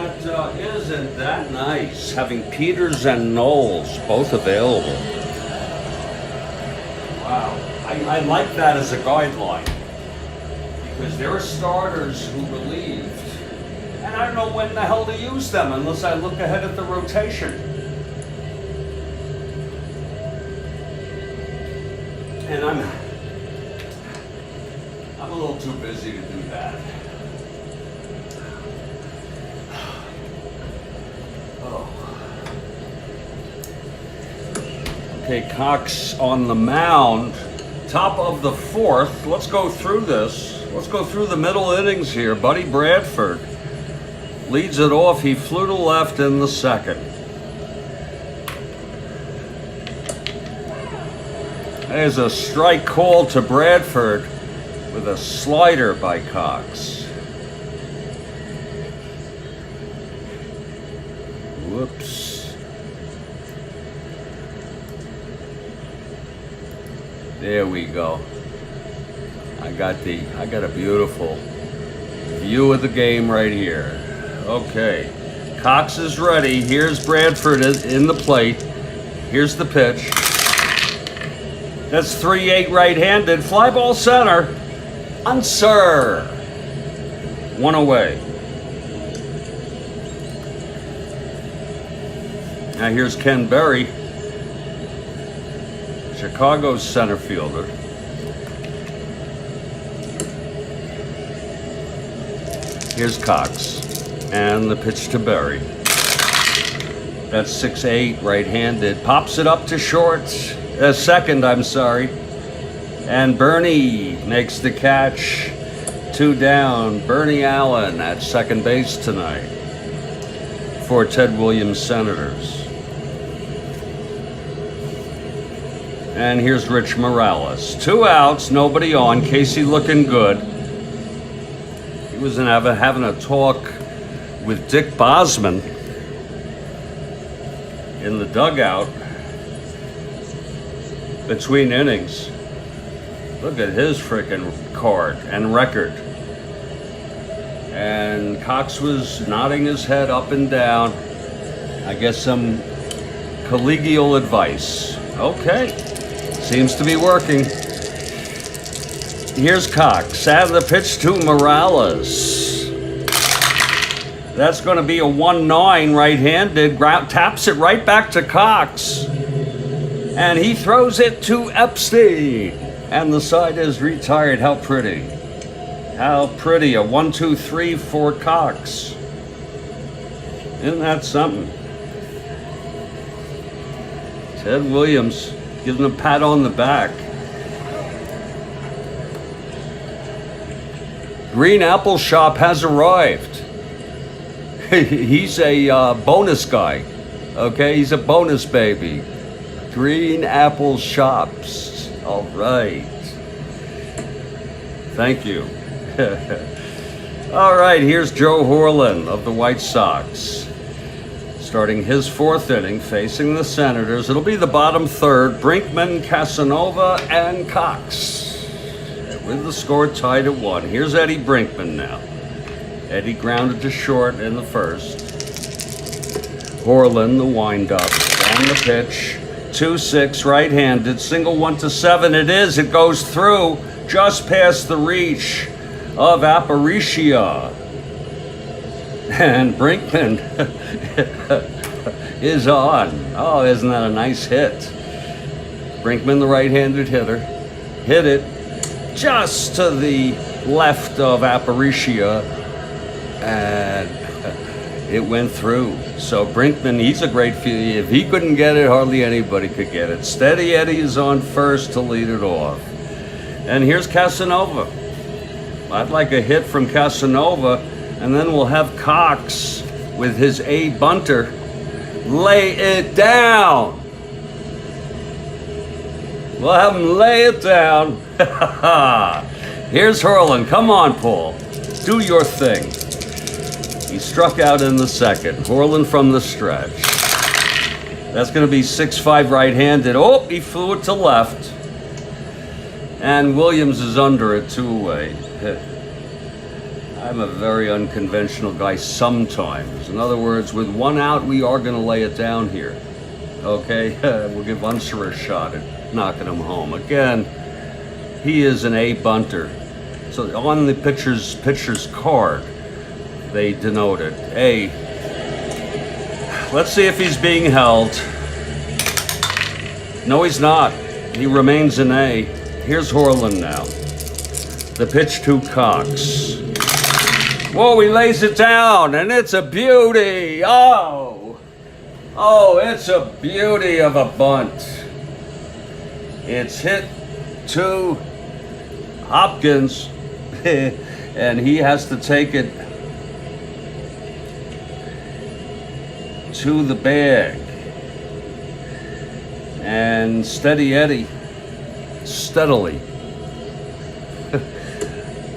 Isn't that nice, having Peters and Knowles both available? Wow, I like that as a guideline, because there are starters who relieved, and I don't know when the hell to use them unless I look ahead at the rotation. And I'm a little too busy to do that. Okay, Cox on the mound, top of the fourth. Let's go through this. Let's go through the middle innings here. Buddy Bradford leads it off. He flew to left in the second. There's a strike call to Bradford with a slider by Cox. Whoops. There we go. I got a beautiful view of the game right here. Okay. Cox is ready. Here's Bradford in the plate. Here's the pitch. That's 3-8 right-handed. Fly ball center. Unsir. One away. Now here's Ken Berry, Chicago's center fielder. Here's Cox, and the pitch to Berry. That's 6-8, right-handed. Pops it up to short, second, I'm sorry. And Bernie makes the catch. 2 down. Bernie Allen at second base tonight for Ted Williams Senators. And here's Rich Morales. 2 outs, nobody on. Casey looking good. He was having a talk with Dick Bosman in the dugout between innings. Look at his freaking card and record. And Cox was nodding his head up and down. I guess some collegial advice. Okay. Seems to be working. Here's Cox. And the pitch to Morales. That's going to be a 1-9 right-handed. Taps it right back to Cox. And he throws it to Epstein. And the side is retired. How pretty. How pretty. A 1-2-3 for Cox. Isn't that something? Ted Williams giving a pat on the back. Green Apple Shop has arrived. He's a bonus guy. Okay, he's a bonus baby. Green Apple Shops. All right. Thank you. All right, here's Joe Horlen of the White Sox. Starting his 4th inning, facing the Senators. It'll be the bottom third. Brinkman, Casanova, and Cox. With the score tied at 1. Here's Eddie Brinkman now. Eddie grounded to short in the first. Horlen, the windup, and the pitch. 2-6, right-handed. Single 1-7. It is. It goes through just past the reach of Aparicio. And Brinkman is on. Oh, isn't that a nice hit? Brinkman, the right-handed hitter, hit it just to the left of Aparicio, and it went through. So Brinkman, he's a great fielder. If he couldn't get it, hardly anybody could get it. Steady Eddie is on first to lead it off. And here's Casanova. I'd like a hit from Casanova, and then we'll have Cox with his A bunter lay it down. We'll have him lay it down. Here's Horlen. Come on, Paul. Do your thing. He struck out in the second. Horlen from the stretch. That's going to be 6-5 right-handed. Oh, he flew it to left. And Williams is under it, 2 away. I'm a very unconventional guy sometimes. In other words, with one out, we are going to lay it down here. Okay, we'll give Unser a shot at knocking him home. Again, he is an A bunter. So on the pitcher's card, they denote it A. Let's see if he's being held. No, he's not. He remains an A. Here's Horlen now. The pitch to Cox. Whoa, he lays it down, and it's a beauty. Oh, it's a beauty of a bunt. It's hit to Hopkins, and he has to take it to the bag. And Steady Eddie steadily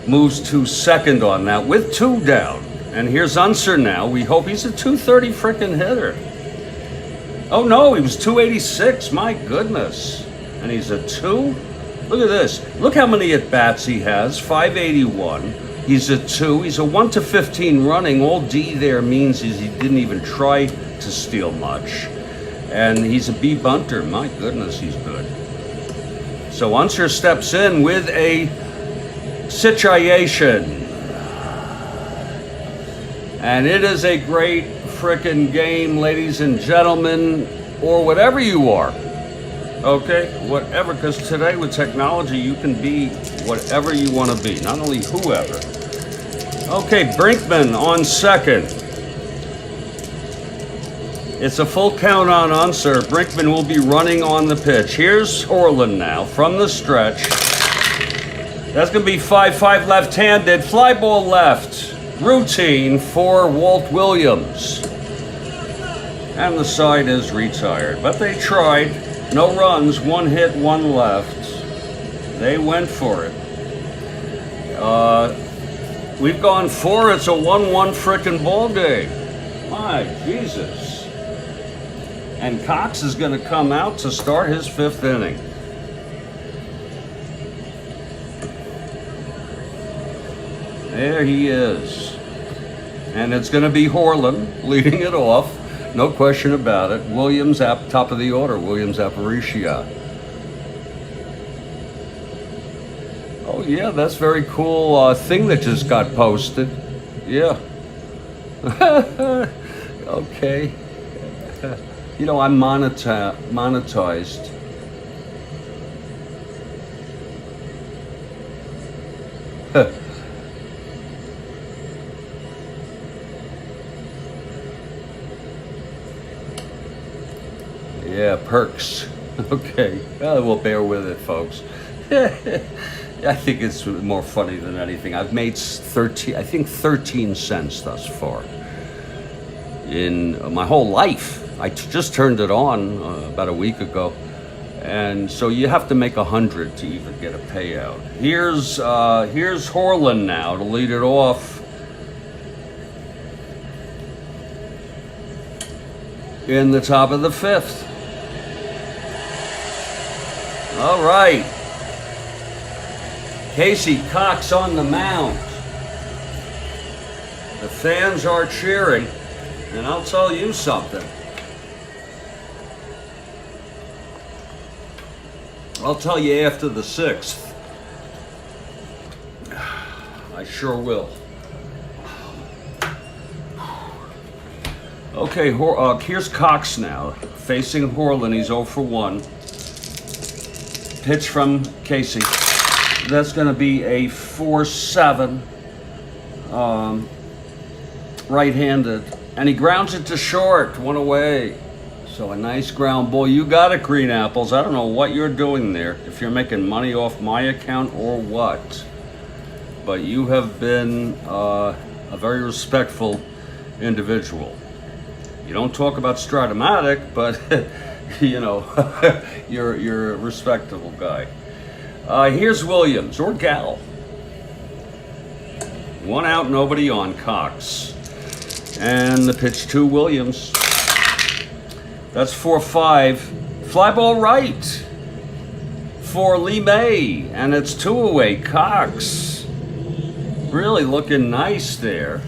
moves to second on that with 2 down. And here's Unser now. We hope he's a 230 frickin' hitter. Oh no, he was 286. My goodness. And he's a 2? Look at this. Look how many at-bats he has. 581. He's a 2. He's a 1 to 15 running. All D there means is he didn't even try to steal much. And he's a B bunter. My goodness, he's good. So Unser steps in with a situation. And it is a great frickin' game, ladies and gentlemen, or whatever you are. Okay? Whatever, because today with technology, you can be whatever you want to be, not only whoever. Okay, Brinkman on second. It's a full count on Unser. Brinkman will be running on the pitch. Here's Horlen now from the stretch. That's going to be 5-5 left-handed. Fly ball left. Routine for Walt Williams. And the side is retired. But they tried. No runs. 1 hit, 1 left. They went for it. We've gone 4. It's a 1-1 frickin' ball game. My Jesus. And Cox is going to come out to start his 5th inning. There he is. And it's going to be Horlen leading it off. No question about it. Williams at top of the order. Williams Aparicio. Oh yeah, that's very cool thing that just got posted. Yeah. Okay. You know, I'm monetized. Yeah, perks. Okay, well, bear with it, folks. I think it's more funny than anything. I've made 13 cents thus far in my whole life. I just turned it on about a week ago, and so you have to make 100 to even get a payout. Here's Horlen now to lead it off in the top of the 5th. All right, Casey Cox on the mound. The fans are cheering, and I'll tell you something. I'll tell you after the 6th. I sure will. Okay, here's Cox now, facing Horlen. He's 0 for 1. Pitch from Casey. That's going to be a 4-7, right-handed. And he grounds it to short, 1 away. So a nice ground ball. You got it, Green Apples. I don't know what you're doing there, if you're making money off my account or what. But you have been a very respectful individual. You don't talk about Strat-O-Matic, but you know, you're a respectable guy. Here's Williams, or gal. 1 out, nobody on. Cox. And the pitch to Williams. That's 4-5. Fly ball right for Lee May. And it's 2 away. Cox. Really looking nice there.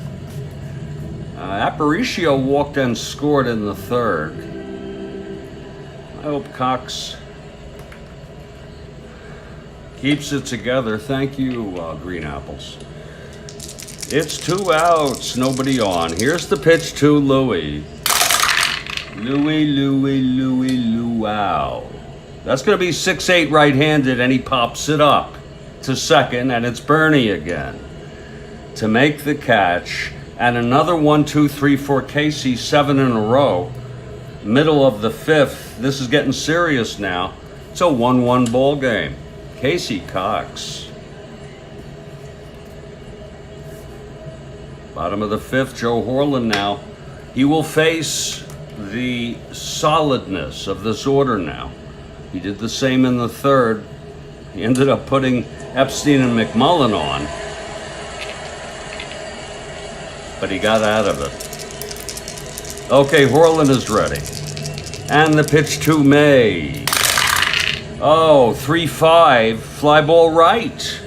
Aparicio walked and scored in the third. I hope Cox keeps it together. Thank you, Green Apples. It's 2 outs, nobody on. Here's the pitch to Louie. Wow. That's going to be 6-8 right-handed, and he pops it up to second, and it's Bernie again to make the catch. And another 1, 2, 3 for Casey, 7 in a row. Middle of the fifth. This is getting serious now. It's a 1-1 ball game. Casey Cox. Bottom of the fifth, Joe Horlen now. He will face the solidness of this order now. He did the same in the third. He ended up putting Epstein and McMullen on, but he got out of it. Okay, Horlen is ready. And the pitch to May. Oh, 3-5, fly ball right.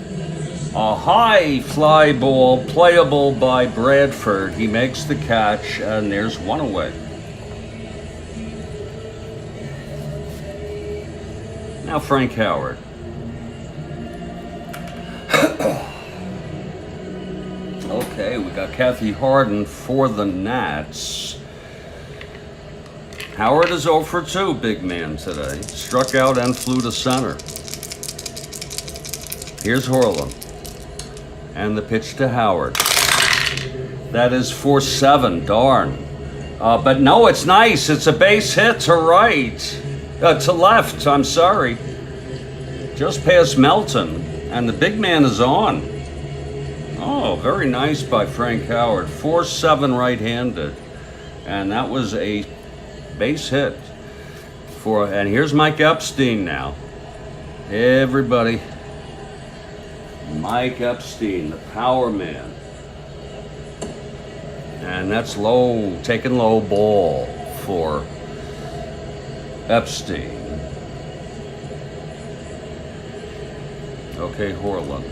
A high fly ball, playable by Bradford. He makes the catch, and there's one away. Now Frank Howard. Okay, we got Kathy Harden for the Nats. Howard is 0 for 2, big man today. Struck out and flew to center. Here's Horlen. And the pitch to Howard. That is for 7, darn. But no, it's nice. It's a base hit to right. To left, I'm sorry. Just past Melton. And the big man is on. Oh, very nice by Frank Howard. 4-7 right-handed. And that was a base hit. And here's Mike Epstein now. Everybody. Mike Epstein, the power man. And that's low, taking low ball for Epstein. Okay, Horlen.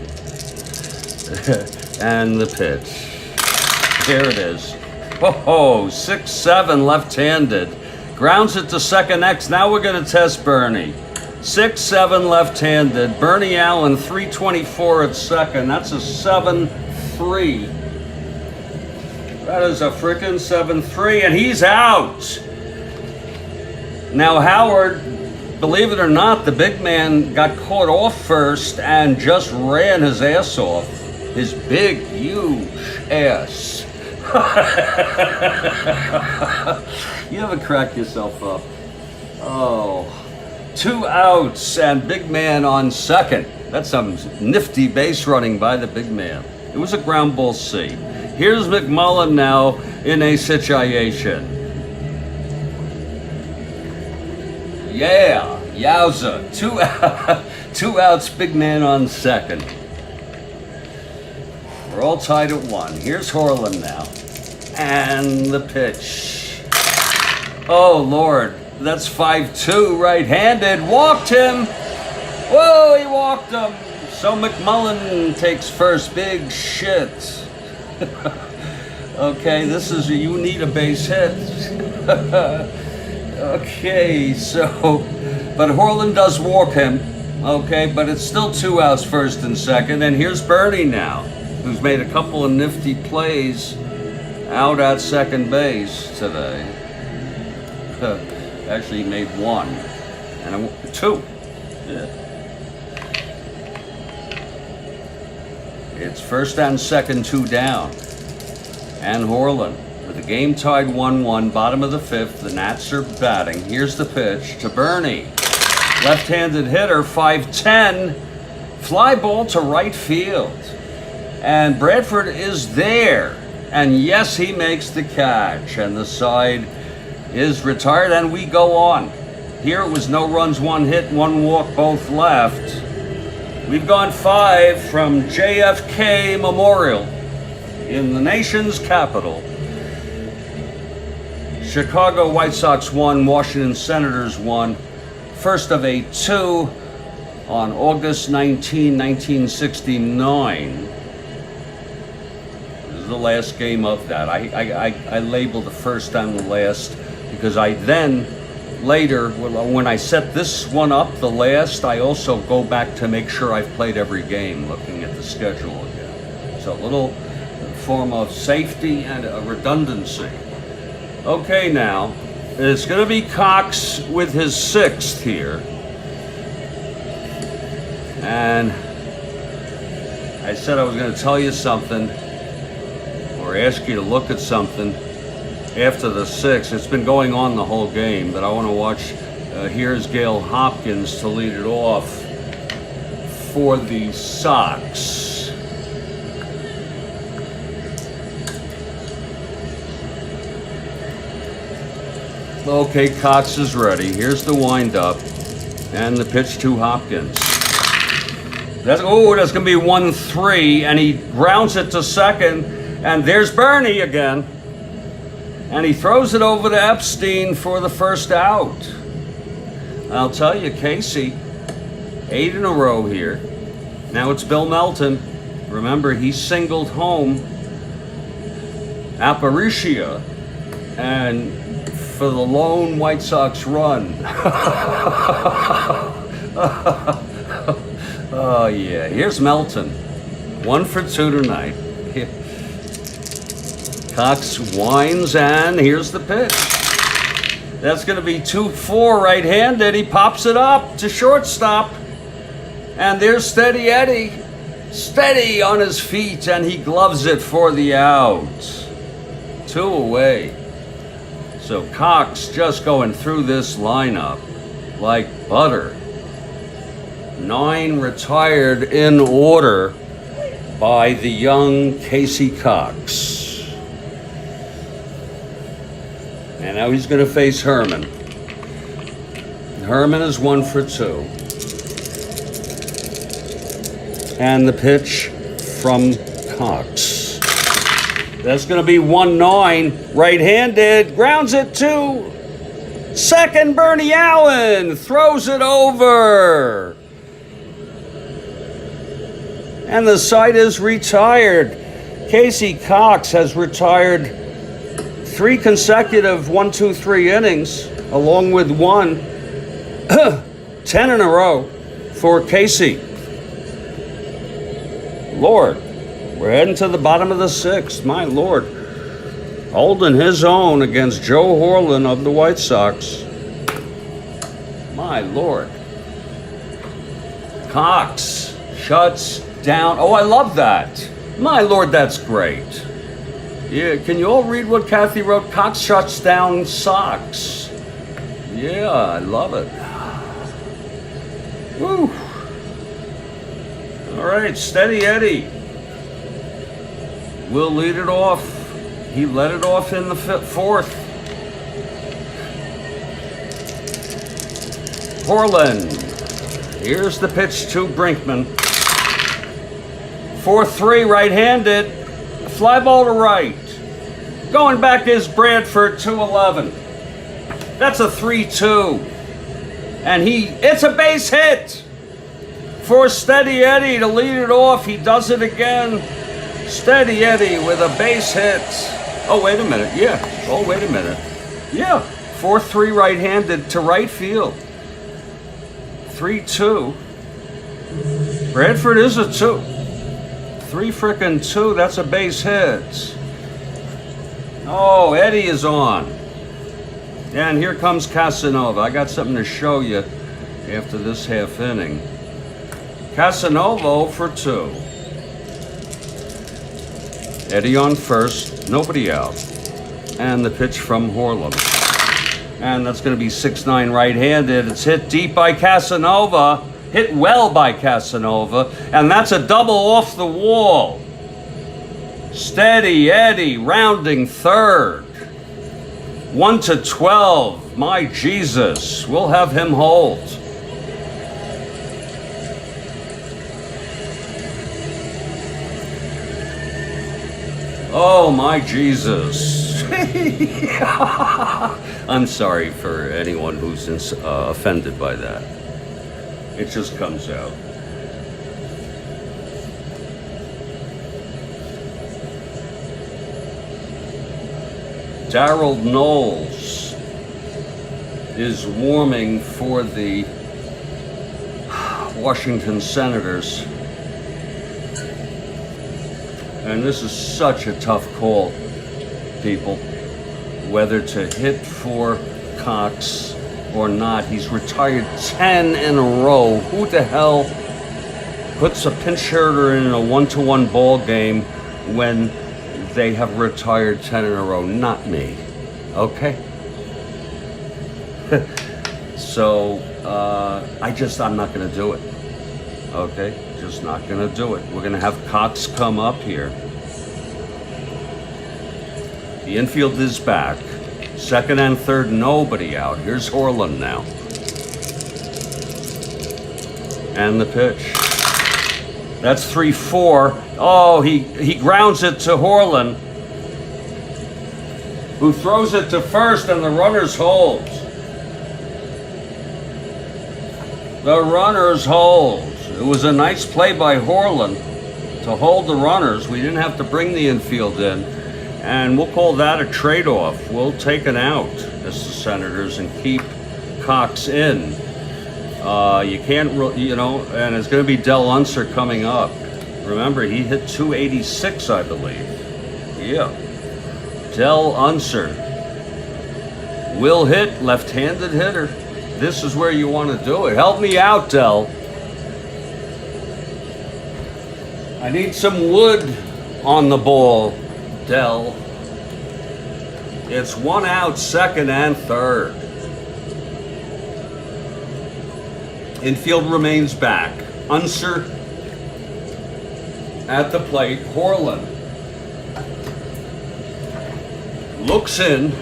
And the pitch. Here it is. Oh, 6-7 left-handed. Grounds it to second X. Now we're going to test Bernie. 6-7 left-handed. Bernie Allen, 324 at second. That's a 7-3. That is a frickin' 7-3, and he's out. Now Howard, believe it or not, the big man got caught off first and just ran his ass off. His big, huge ass. You ever crack yourself up? Oh. 2 outs and big man on second. That's some nifty base running by the big man. It was a ground ball C. Here's McMullen now in a situation. Yeah, yowza. 2 outs, big man on second. We're all tied at 1. Here's Horlen now. And the pitch. Oh, Lord. That's 5-2 right-handed. Walked him. Whoa, he walked him. So McMullen takes first. Big shit. Okay, you need a base hit. Okay, but Horlen does walk him. Okay, but it's still 2 outs, first and second. And here's Bernie now, who's made a couple of nifty plays out at second base today. Actually, he made 1 and 2. Yeah. It's first and second, 2 down. And Horlen with the game tied 1-1, bottom of the fifth. The Nats are batting. Here's the pitch to Bernie. Left-handed hitter, 5-10. Fly ball to right field. And Bradford is there. And yes, he makes the catch. And the side is retired, and we go on. Here it was no runs, 1 hit, 1 walk, both left. We've gone 5 from JFK Memorial in the nation's capital. Chicago White Sox won, Washington Senators won. First of a 2 on August 19, 1969. is the last game of that. I labeled the first and the last because I then, later, when I set this one up, the last, I also go back to make sure I've played every game, looking at the schedule again. So a little form of safety and a redundancy. Okay, now, it's going to be Cox with his 6th here. And I said I was going to tell you something or ask you to look at something after the 6th. It's been going on the whole game, but I want to watch. Here's Gail Hopkins to lead it off for the Sox. Okay, Cox is ready. Here's the windup and the pitch to Hopkins. That's going to be 1-3, and he grounds it to second, and there's Bernie again. And he throws it over to Epstein for the first out. I'll tell you, Casey, 8 in a row here. Now it's Bill Melton. Remember, he singled home Aparicio and for the lone White Sox run. Oh yeah, here's Melton. 1 for 2 tonight. Cox winds, and here's the pitch. That's going to be 2-4 right-handed. He pops it up to shortstop. And there's Steady Eddie. Steady on his feet, and he gloves it for the out. 2 away. So Cox just going through this lineup like butter. 9 retired in order by the young Casey Cox. And now he's going to face Herman. Herman is 1 for 2. And the pitch from Cox. That's going to be 1-9. Right-handed. Grounds it to second. Bernie Allen throws it over. And the side is retired. Casey Cox has retired 3 consecutive 1-2-3 innings, along with 1, 10 in a row for Casey. Lord, we're heading to the bottom of the 6th. My Lord, holding his own against Joe Horlen of the White Sox. My Lord. Cox shuts down. Oh, I love that. My Lord, that's great. Yeah, can you all read what Kathy wrote? Cox shuts down Sox. Yeah, I love it. Woo. All right, Steady Eddie will lead it off. He led it off in the 4th. Horlen. Here's the pitch to Brinkman. 4-3 right-handed. Fly ball to right. Going back is Bradford, 2-11. That's a 3-2. And it's a base hit for Steady Eddie to lead it off. He does it again. Steady Eddie with a base hit. Oh, wait a minute. Yeah. Oh, wait a minute. Yeah. 4-3 right-handed to right field. 3-2. Bradford is a 2. 3 frickin' 2. That's a base hit. Oh, Eddie is on. And here comes Casanova. I got something to show you after this half inning. Casanova for 2. Eddie on first. Nobody out. And the pitch from Horlen. And that's going to be 6-9 right-handed. It's hit deep by Casanova. Hit well by Casanova. And that's a double off the wall. Steady Eddie rounding third. 1-12. My Jesus. We'll have him hold. Oh, my Jesus. I'm sorry for anyone who's offended by that. It just comes out. Darrell Knowles is warming for the Washington Senators. And this is such a tough call, people, whether to hit for Cox or not. He's retired 10 in a row. Who the hell puts a pinch hitter in a 1-to-1 ball game when they have retired 10 in a row? Not me. Okay? So, I'm not going to do it. Okay? Just not going to do it. We're going to have Cox come up here. The infield is back. Second and third, nobody out. Here's Horlen now. And the pitch. That's 3-4. Oh, he grounds it to Horlen, who throws it to first, and the runners hold. The runners hold. It was a nice play by Horlen to hold the runners. We didn't have to bring the infield in. And we'll call that a trade-off. We'll take an out as the Senators and keep Cox in. You can't, and it's going to be Del Unser coming up. Remember, he hit 286, I believe. Yeah. Del Unser will hit, left-handed hitter. This is where you want to do it. Help me out, Del. I need some wood on the ball, Del. It's one out, second and third. Infield remains back. Unser at the plate. Horlen looks in.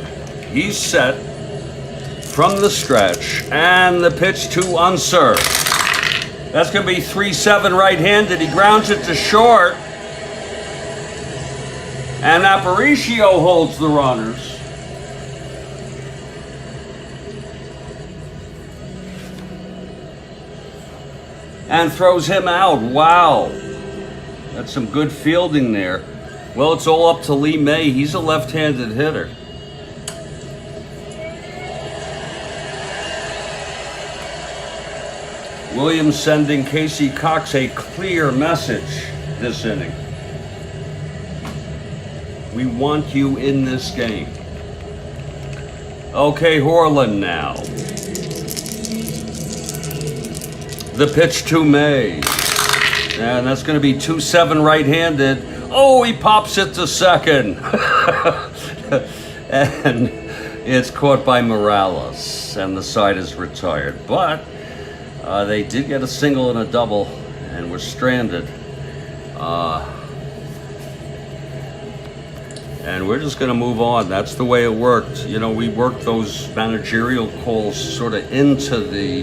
He's set from the stretch. And the pitch to Unser. That's going to be 3-7 right-handed. He grounds it to short. And Aparicio holds the runners. And throws him out. Wow. That's some good fielding there. Well, it's all up to Lee May. He's a left-handed hitter. Williams sending Casey Cox a clear message this inning. We want you in this game. Okay, Horlen now. The pitch to May. And that's going to be 2-7 right-handed. Oh, he pops it to second. And it's caught by Morales. And the side is retired. But they did get a single and a double. And we're stranded. And we're just going to move on. That's the way it worked. You know, we worked those managerial calls sort of into the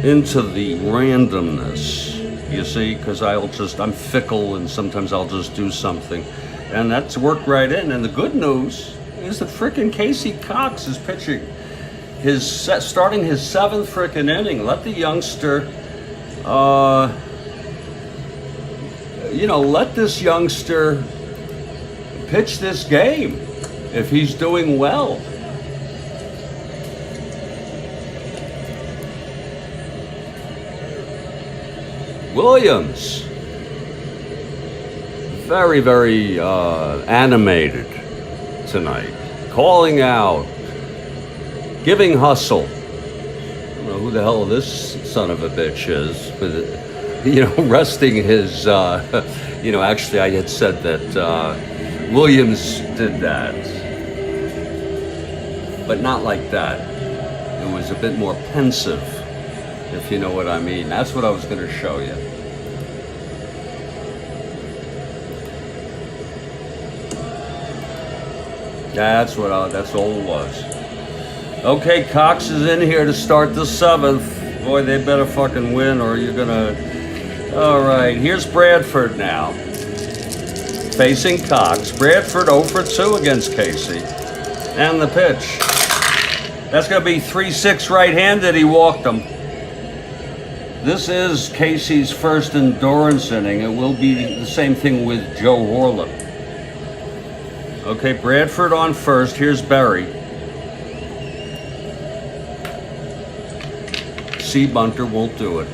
randomness, you see, because I'm fickle, and sometimes I'll just do something. And that's worked right in. And the good news is that frickin' Casey Cox is pitching starting his 7th frickin' inning. Let the youngster, let this youngster pitch this game if he's doing well. Williams, very, very animated tonight, calling out, giving hustle. I don't know who the hell this son of a bitch is, but resting his. Actually, I had said that Williams did that, but not like that. It was a bit more pensive, if you know what I mean. That's what I was going to show you. That's all it was. Okay, Cox is in here to start the 7th. Boy, they better fucking win or you're gonna... All right, here's Bradford now. Facing Cox. Bradford 0 for 2 against Casey. And the pitch. That's gonna be 3-6 right-handed. He walked him. This is Casey's first endurance inning. It will be the same thing with Joe Horlen. Okay, Bradford on first. Here's Berry. C bunter won't do it.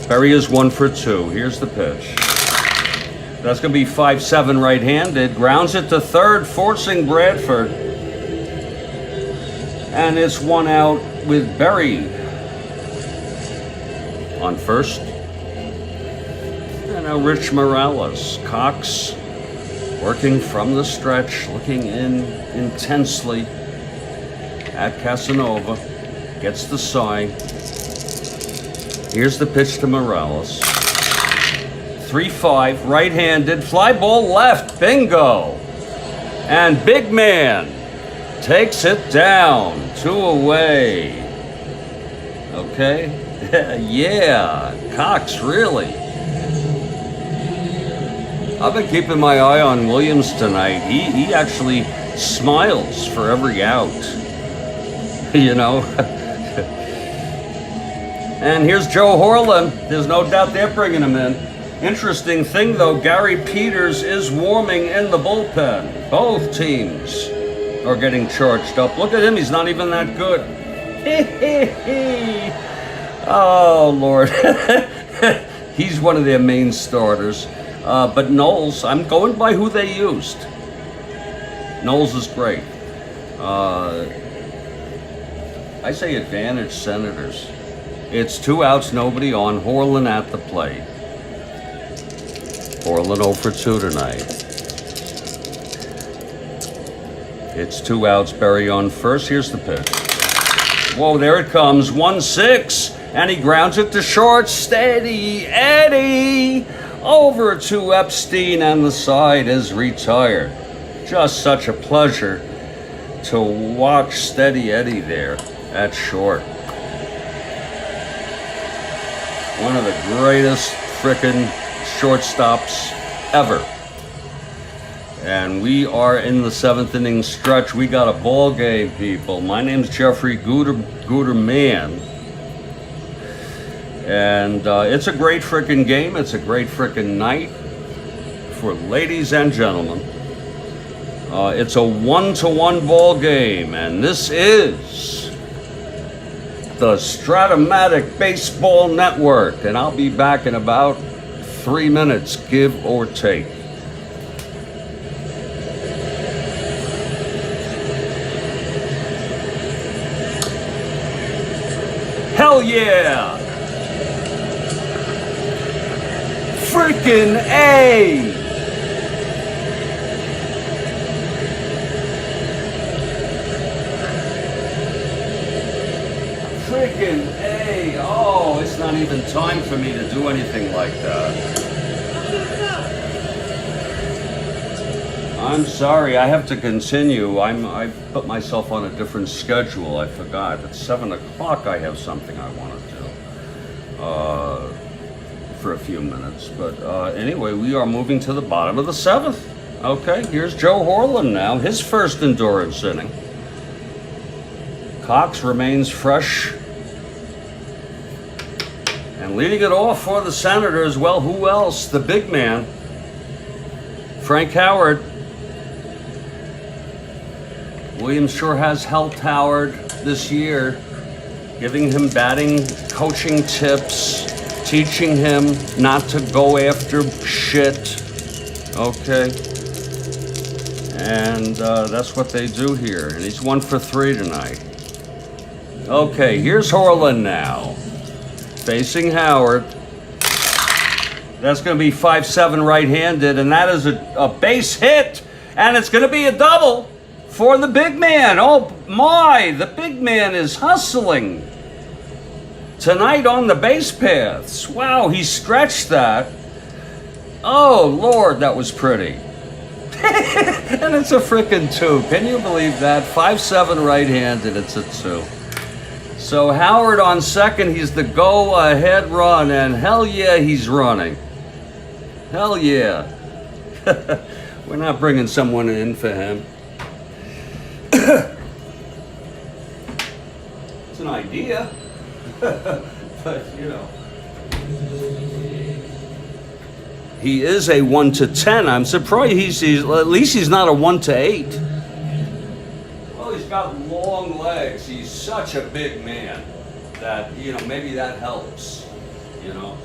Berry is 1 for 2. Here's the pitch. That's going to be 5-7 right-handed. Grounds it to third, forcing Bradford. And it's 1 out with Berry on first. And now Rich Morales. Cox working from the stretch, looking in intensely at Casanova. Gets the sign. Here's the pitch to Morales. 3-5, right-handed, fly ball left, bingo. And big man takes it down, 2 away. Okay, yeah, Cox, really. I've been keeping my eye on Williams tonight. He actually smiles for every out, you know. And here's Joe Horlen. There's no doubt they're bringing him in. Interesting thing, though, Gary Peters is warming in the bullpen. Both teams are getting charged up. Look at him. He's not even that good. Oh, Lord. He's one of their main starters. But Knowles, I'm going by who they used. Knowles is great. I say advantage Senators. It's 2 outs, nobody on. Horlen at the plate. Horlen 0 for 2 tonight. It's 2 outs, Berry on first. Here's the pitch. Whoa, there it comes. 1-6. And he grounds it to short. Steady Eddie. Over to Epstein, and the side is retired. Just such a pleasure to watch Steady Eddie there at short. One of the greatest frickin' shortstops ever. And we are in the 7th inning stretch. We got a ball game, people. My name's Jeffrey Guterman. And it's a great frickin' game. It's a great frickin' night for ladies and gentlemen. It's a 1-1 ball game, and this is the Strat-O-Matic Baseball Network. And I'll be back in about 3 minutes, give or take. Hell yeah! Freaking A! Freaking A! Oh, it's not even time for me to do anything like that. I'm sorry, I have to continue. I put myself on a different schedule. I forgot. At 7 o'clock I have something I want to do. For a few minutes. But anyway, we are moving to the bottom of the 7th. Okay, here's Joe Horlen now, his first endurance inning. Cox remains fresh. And leading it off for the Senators, well, who else? The big man, Frank Howard. Williams sure has helped Howard this year, giving him batting, coaching tips, teaching him not to go after shit, okay? And that's what they do here. And he's 1 for 3 tonight. Okay, here's Horlen now, facing Howard. That's going to be 5-7 right-handed, and that is a base hit, and it's going to be a double for the big man. Oh my, the big man is hustling tonight on the base paths. Wow, he stretched that. Oh, Lord, that was pretty. And it's a frickin' 2. Can you believe that? 5-7 right-handed, it's a 2. So Howard on second, he's the go-ahead run, and hell yeah, he's running. Hell yeah. We're not bringing someone in for him. It's an idea. But, you know. He is a 1 to 10. I'm surprised he's at least he's not a 1 to 8. Well, he's got long legs. He's such a big man that, you know, maybe that helps, you know.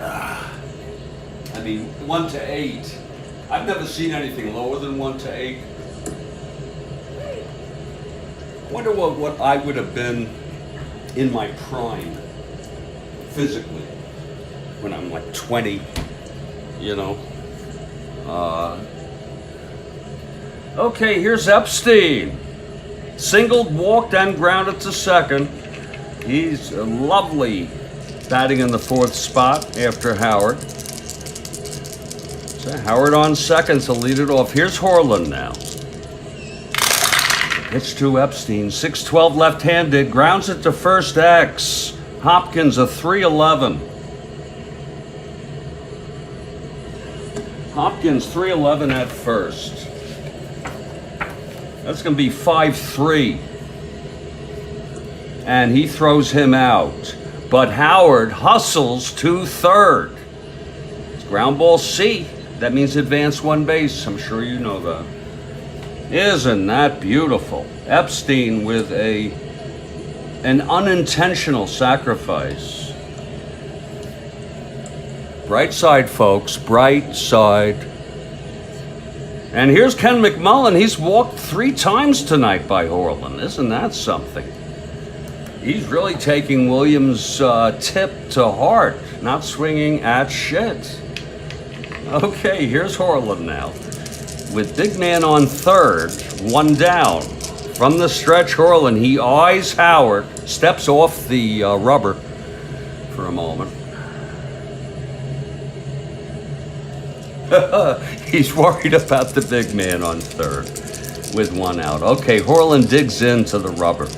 I mean, 1 to 8. I've never seen anything lower than 1 to 8. I wonder what I would have been in my prime physically when I'm like 20, you know. Okay, here's Epstein. Singled, walked, and grounded to second. He's lovely batting in the 4th spot after Howard. So Howard on second to lead it off. Here's Horlen now. Pitch to Epstein. 6-12 left-handed. Grounds it to first X. Hopkins a 3-11. Hopkins 3-11 at first. That's going to be 5-3. And he throws him out. But Howard hustles to third. It's ground ball C. That means advance 1 base. I'm sure you know that. Isn't that beautiful? Epstein with an unintentional sacrifice. Bright side, folks. Bright side. And here's Ken McMullen. He's walked 3 times tonight by Horlen. Isn't that something? He's really taking Williams' tip to heart, not swinging at shit. Okay, here's Horlen now. With big man on third, 1 down. From the stretch, Horlen, he eyes Howard, steps off the rubber for a moment. He's worried about the big man on third with 1 out. Okay, Horlen digs into the rubber.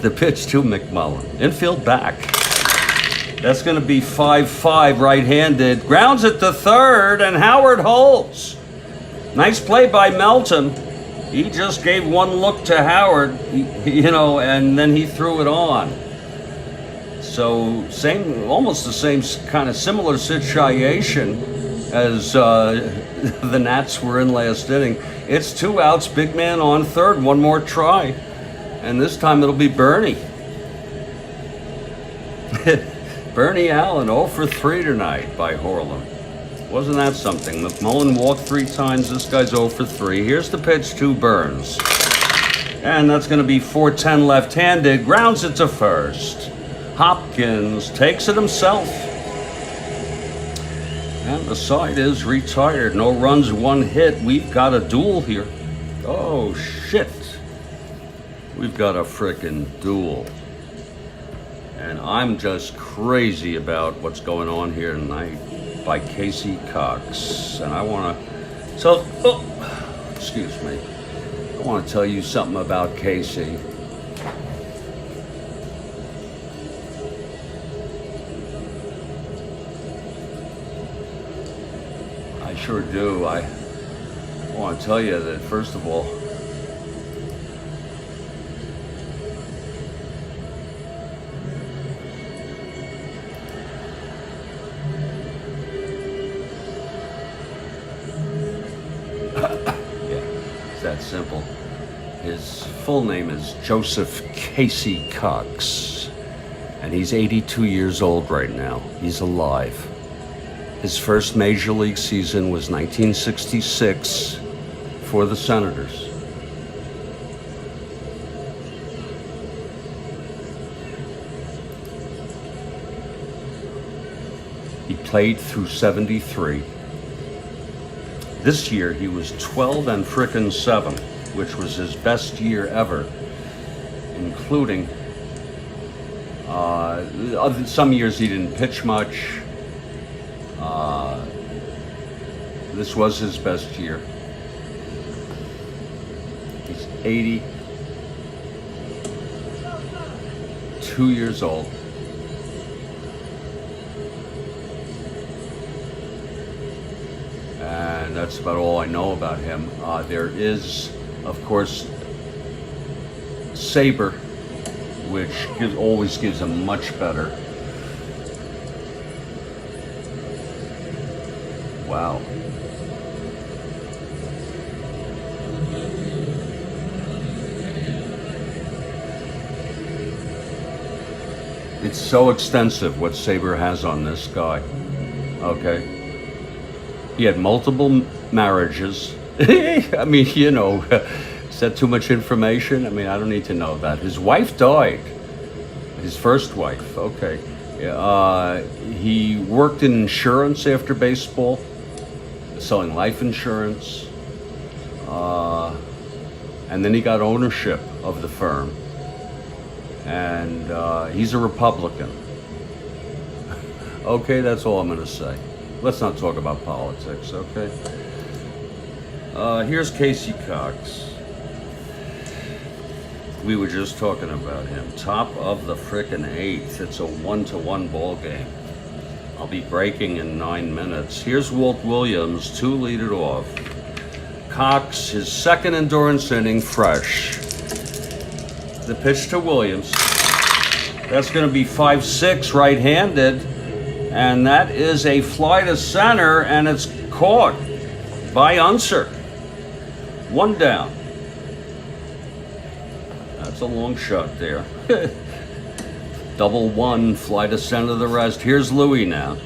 The pitch to McMullen. Infield back. That's going to be 5-5 right-handed. Grounds it to third, and Howard holds. Nice play by Melton. He just gave 1 look to Howard, you know, and then he threw it on. So almost the same kind of similar situation as the Nats were in last inning. It's 2 outs, big man on third, 1 more try. And this time it'll be Bernie. Bernie Allen, 0 for 3 tonight by Horlen. Wasn't that something? McMullen walked 3 times. This guy's 0 for 3. Here's the pitch to Burns. And that's going to be 4-10 left-handed. Grounds it to first. Hopkins takes it himself. And the side is retired. No runs, 1 hit. We've got a duel here. Oh, shit. We've got a frickin' duel. And I'm just crazy about what's going on here tonight by Casey Cox. And I want to excuse me. I want to tell you something about Casey. I sure do. I want to tell you that, first of all, that simple. His full name is Joseph Casey Cox, and he's 82 years old right now. He's alive. His first major league season was 1966 for the Senators. He played through 73. This year, he was 12 and frickin' 7, which was his best year ever, including some years he didn't pitch much. This was his best year. He's 82 years old. And that's about all I know about him. There is, of course, Saber which always gives him much better. Wow. It's so extensive what Saber has on this guy. Okay. He had multiple marriages. I mean, you know, is that too much information? I mean, I don't need to know that. His wife died. His first wife. Okay. He worked in insurance after baseball, selling life insurance. And then he got ownership of the firm. And he's a Republican. Okay, that's all I'm going to say. Let's not talk about politics, okay? Here's Casey Cox. We were just talking about him. Top of the frickin' eighth. It's a 1-1 ball game. I'll be breaking in 9 minutes. Here's Walt Williams, 2 lead it off. Cox, his second endurance inning, fresh. The pitch to Williams. That's going to be 5-6 right-handed, and that is a fly to center, and it's caught by Unser. 1 down. That's a long shot there. Double 1, fly to center the rest. Here's Louis now.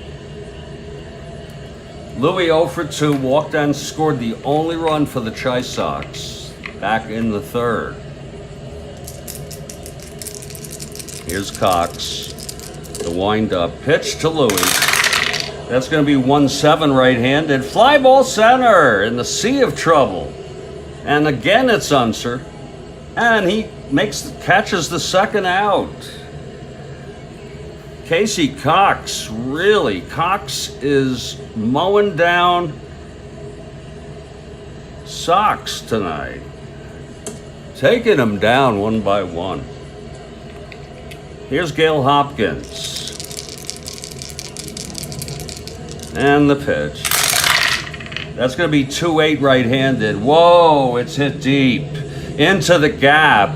Louis 0 for 2, walked and scored the only run for the Chi Sox back in the 3rd. Here's Cox, the wind-up pitch to Louis. That's going to be 1-7 right-handed. Fly ball center in the sea of trouble. And again, it's Unser. And he catches the second out. Casey Cox, really, Cox is mowing down Sox tonight. Taking them down one by one. Here's Gale Hopkins. And the pitch. That's going to be 2-8 right-handed. Whoa, it's hit deep. Into the gap.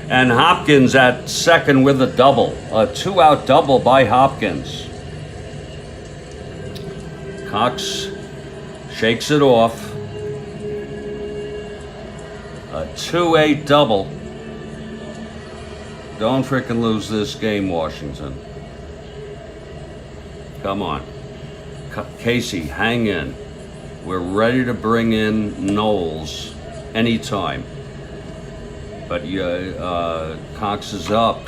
And Hopkins at second with a double. A 2-out double by Hopkins. Cox shakes it off. A 2-8 double. Don't frickin' lose this game, Washington. Come on. Casey, hang in. We're ready to bring in Knowles anytime. But Cox is up.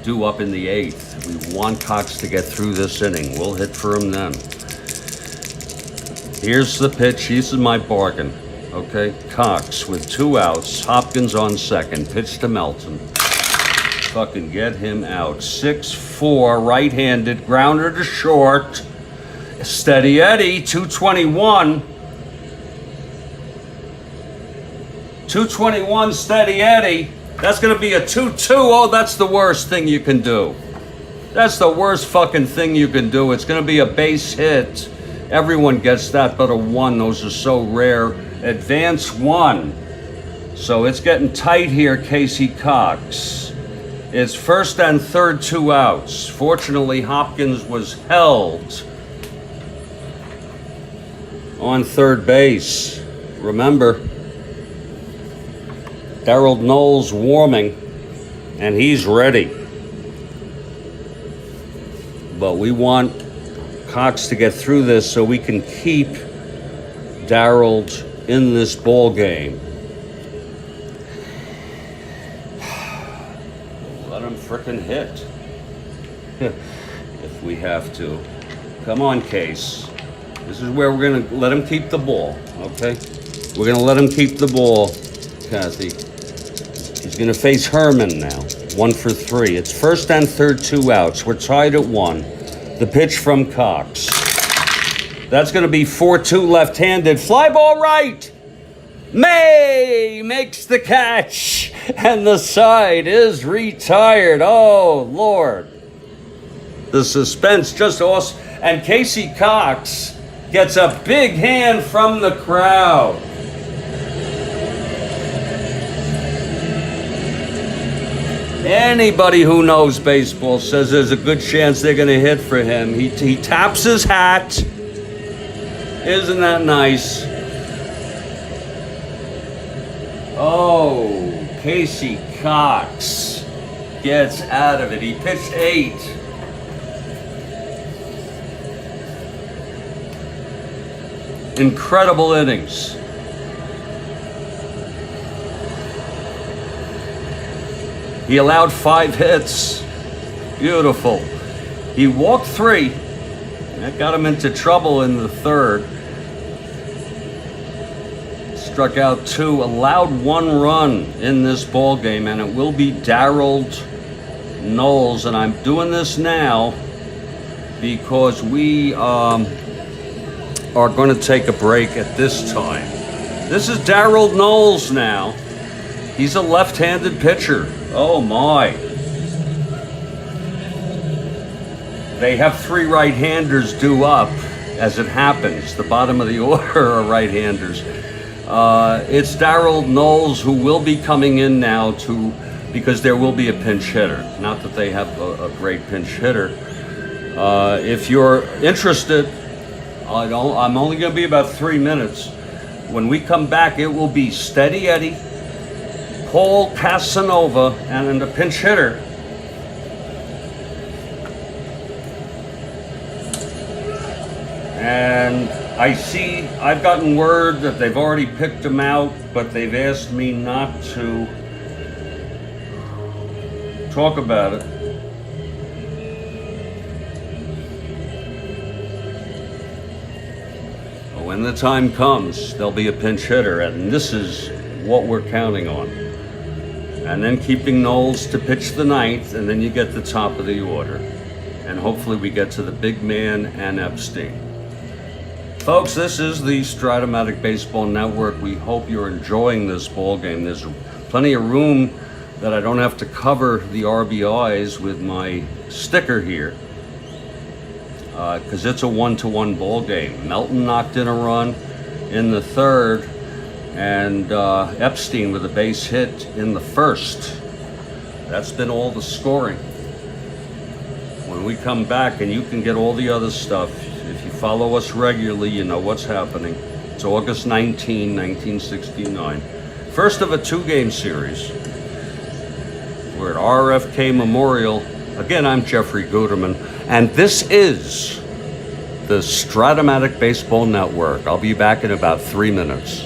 Due up in the 8th. We want Cox to get through this inning. We'll hit for him then. Here's the pitch. This is my bargain. Okay, Cox with 2 outs. Hopkins on second. Pitch to Melton. Fucking get him out. 6-4, right-handed. Grounder to short. Steady Eddie, 221. 221, Steady Eddie. That's going to be a 2-2. Oh, that's the worst thing you can do. That's the worst fucking thing you can do. It's going to be a base hit. Everyone gets that but a 1. Those are so rare. Advance 1. So it's getting tight here, Casey Cox. It's first and third 2 outs. Fortunately, Hopkins was held on third base. Remember, Darryl Knowles warming, and he's ready. But we want Cox to get through this so we can keep Darryl in this ball game. Let him frickin' hit if we have to. Come on, Case. This is where we're gonna let him keep the ball, okay? We're gonna let him keep the ball, Kathy. He's gonna face Herman now. 1 for 3. It's first and third 2 outs. We're tied at 1. The pitch from Cox. That's going to be 4-2 left-handed. Fly ball right. May makes the catch. And the side is retired. Oh, Lord. The suspense just awesome. And Casey Cox gets a big hand from the crowd. Anybody who knows baseball says there's a good chance they're going to hit for him. He taps his hat. Isn't that nice? Oh, Casey Cox gets out of it. He pitched 8. Incredible innings. He allowed 5 hits. Beautiful. He walked 3. That got him into trouble in the 3rd. Struck out 2, allowed 1 run in this ball game, and it will be Darrell Knowles. And I'm doing this now because we are going to take a break at this time. This is Darrell Knowles now. He's a left-handed pitcher. Oh my. They have 3 right-handers due up, as it happens. The bottom of the order are right-handers. It's Darrell Knowles who will be coming in now because there will be a pinch hitter. Not that they have a great pinch hitter. If you're interested, I'm only going to be about 3 minutes. When we come back, it will be Steady Eddie, Paul Casanova, and a pinch hitter. And I've gotten word that they've already picked him out, but they've asked me not to talk about it. When the time comes, there'll be a pinch hitter, and this is what we're counting on. And then keeping Knowles to pitch the 9th, and then you get the top of the order. And hopefully we get to the big man and Epstein. Folks, this is the Strat-O-Matic Baseball Network. We hope you're enjoying this ball game. There's plenty of room that I don't have to cover the RBIs with my sticker here. Because it's a 1-1 ball game. Melton knocked in a run in the 3rd, and Epstein with a base hit in the 1st. That's been all the scoring. When we come back, and you can get all the other stuff, if you follow us regularly, you know what's happening. It's August 19, 1969. First of a 2-game series. We're at RFK Memorial. Again, I'm Jeffrey Guterman, and this is the Strat-O-Matic Baseball Network. I'll be back in about 3 minutes.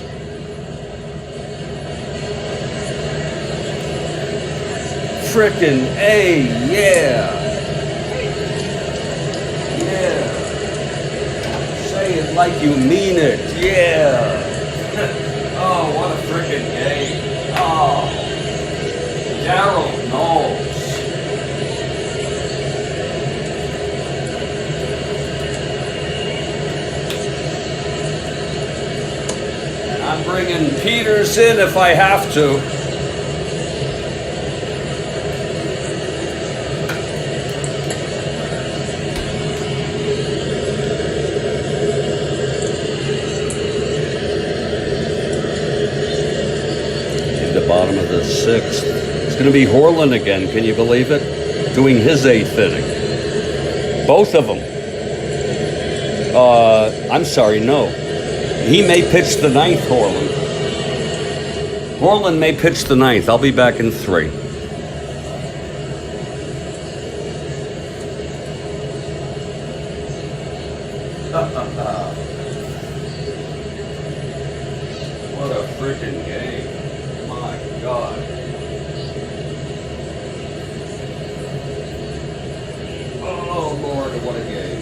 Frickin' A, yeah! Yeah! Say it like you mean it, yeah! Oh, what a frickin' game! Oh! Darrell Knowles. I'm bringing Peters in if I have to. In the bottom of the 6th. It's going to be Horlen again, can you believe it? Doing his 8th inning. Both of them. I'm sorry, no. He may pitch the 9th, Horlen. Horlen may pitch the 9th. I'll be back in 3. What a freaking game. My God. Oh, Lord, what a game.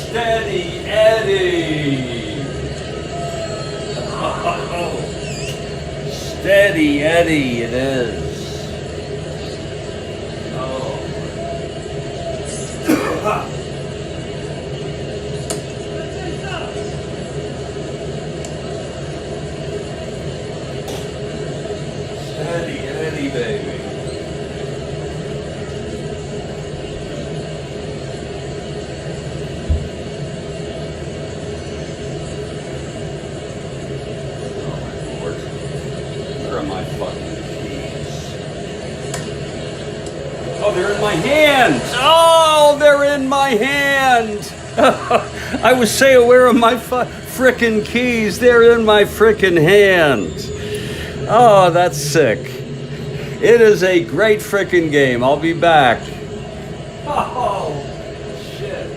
Steady Eddie. Oh, Steady Eddie it is. Oh. Steady Eddie, baby. are my fucking keys? Oh, they're in my hand. Oh, they're in my hand. I was saying, where are my frickin' keys? They're in my frickin' hand. Oh, that's sick. It is a great frickin' game. I'll be back. Oh, shit.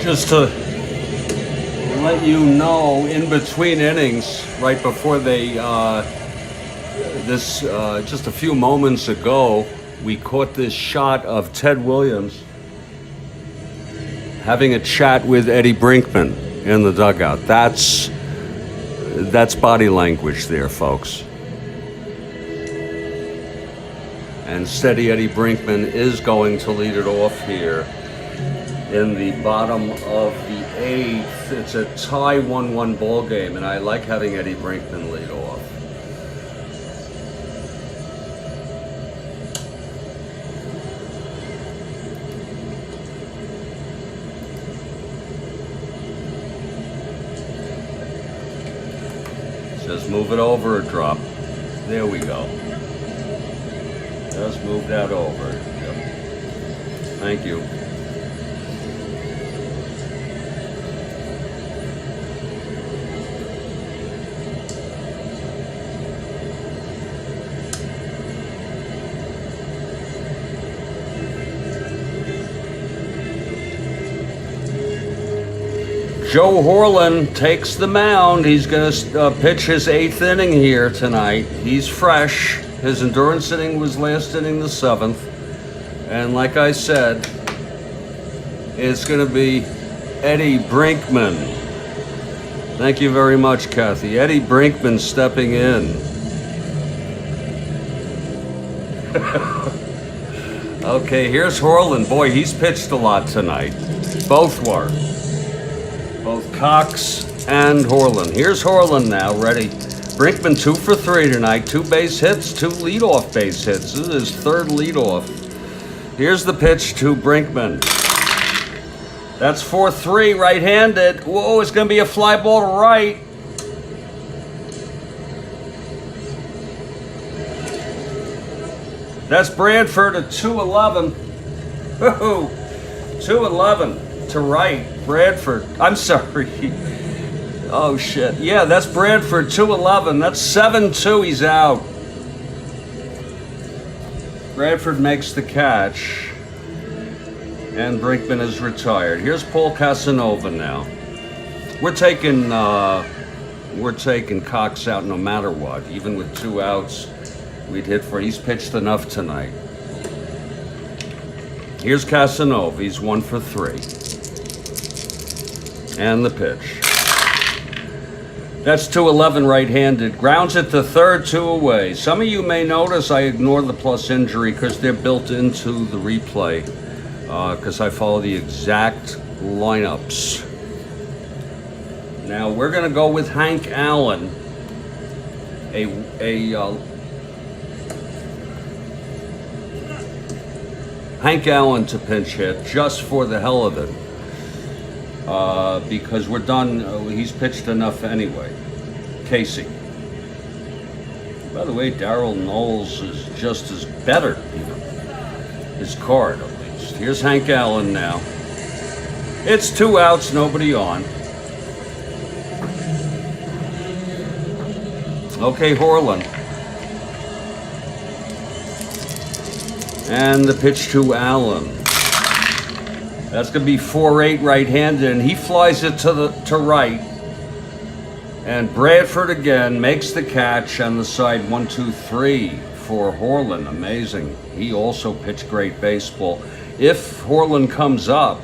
Just to let you know, in between innings, right before they This just a few moments ago, we caught this shot of Ted Williams having a chat with Eddie Brinkman in the dugout. That's body language there, folks. And steady Eddie Brinkman is going to lead it off here in the bottom of the 8th. It's a tie 1-1 ball game, and I like having Eddie Brinkman lead off. Says move it over or drop. There we go. Just move that over. Yep. Thank you. Joe Horlen takes the mound. He's going to pitch his 8th inning here tonight. He's fresh. His endurance inning was last inning, the 7th. And like I said, it's going to be Eddie Brinkman. Thank you very much, Kathy. Eddie Brinkman stepping in. Okay, here's Horlen. Boy, he's pitched a lot tonight. Both were. Both Cox and Horlen. Here's Horlen now, ready. Brinkman 2 for 3 tonight. 2 base hits, 2 leadoff base hits. This is his 3rd leadoff. Here's the pitch to Brinkman. That's 4-3, right-handed. Whoa, it's going to be a fly ball to right. That's Bradford at 2-11. Woohoo! 2-11 to right. Bradford. I'm sorry. Oh, shit. Yeah, that's Bradford, 2-11. That's 7-2. He's out. Bradford makes the catch. And Brinkman is retired. Here's Paul Casanova now. We're taking Cox out no matter what. Even with 2 outs, we'd hit for. He's pitched enough tonight. Here's Casanova. He's 1 for 3. And the pitch. That's 2-11 right-handed. Grounds it to third, 2 away. Some of you may notice I ignore the plus injury because they're built into the replay because I follow the exact lineups. Now we're going to go with Hank Allen. Hank Allen to pinch hit just for the hell of it. Because we're done, he's pitched enough anyway. Casey. By the way, Darryl Knowles is just as better, even. His card, at least. Here's Hank Allen now. It's 2 outs, nobody on. Okay, Horlen. And the pitch to Allen. That's going to be 4-8 right-handed, and he flies it to right. And Bradford again makes the catch on the side 1-2-3 for Horlen. Amazing. He also pitched great baseball. If Horlen comes up,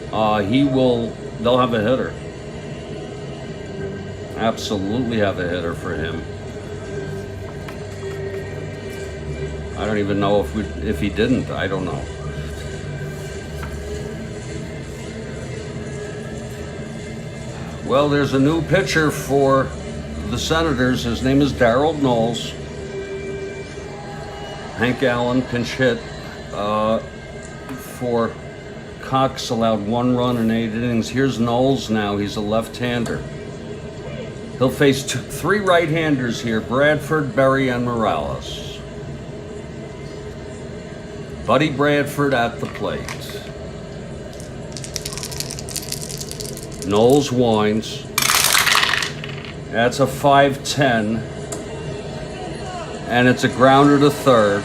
they'll have a hitter. Absolutely have a hitter for him. I don't even know if he didn't. I don't know. Well, there's a new pitcher for the Senators. His name is Darryl Knowles. Hank Allen pinch hit for Cox, allowed 1 run in 8 innings. Here's Knowles now. He's a left-hander. He'll face 3 right-handers here, Bradford, Berry, and Morales. Buddy Bradford at the plate. Knowles winds. That's a 5-10. And it's a grounder to third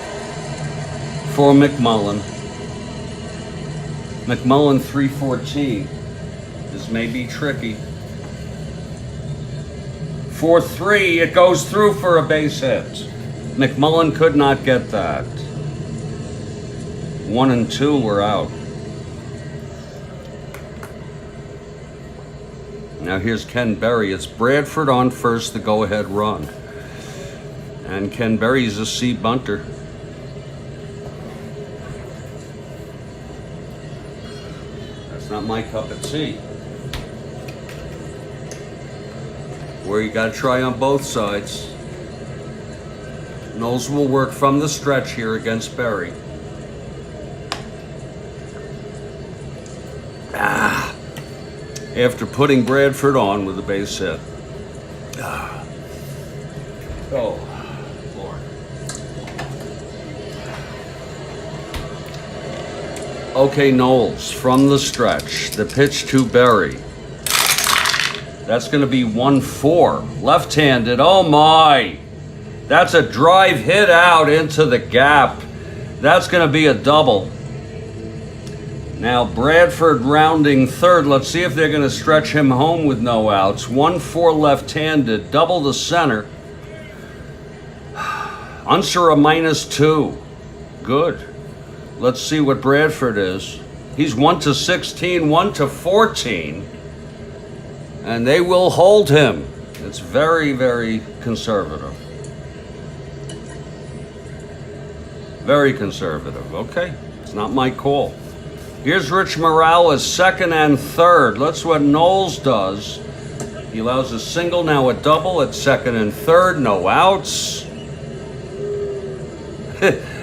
for McMullen. McMullen 3-14. This may be tricky. 4-3. It goes through for a base hit. McMullen could not get that. 1 and 2 were out. Now here's Ken Berry. It's Bradford on first, the go-ahead run. And Ken Berry's a C bunter. That's not my cup of tea. Where you gotta try on both sides. Knowles will work from the stretch here against Berry. After putting Bradford on with a base hit. Oh, Lord. Okay, Knowles from the stretch. The pitch to Berry. That's going to be 1-4. Left-handed. Oh, my. That's a drive hit out into the gap. That's going to be a double. Now Bradford rounding third. Let's see if they're going to stretch him home with no outs. 1-4 left-handed, double the center. Unser a -2. Good. Let's see what Bradford is. He's 1-16, 1-14. And they will hold him. It's very, very conservative. Very conservative. Okay. It's not my call. Here's Rich Morales, second and third. Let's what Knowles does. He allows a single, now a double at second and third, no outs.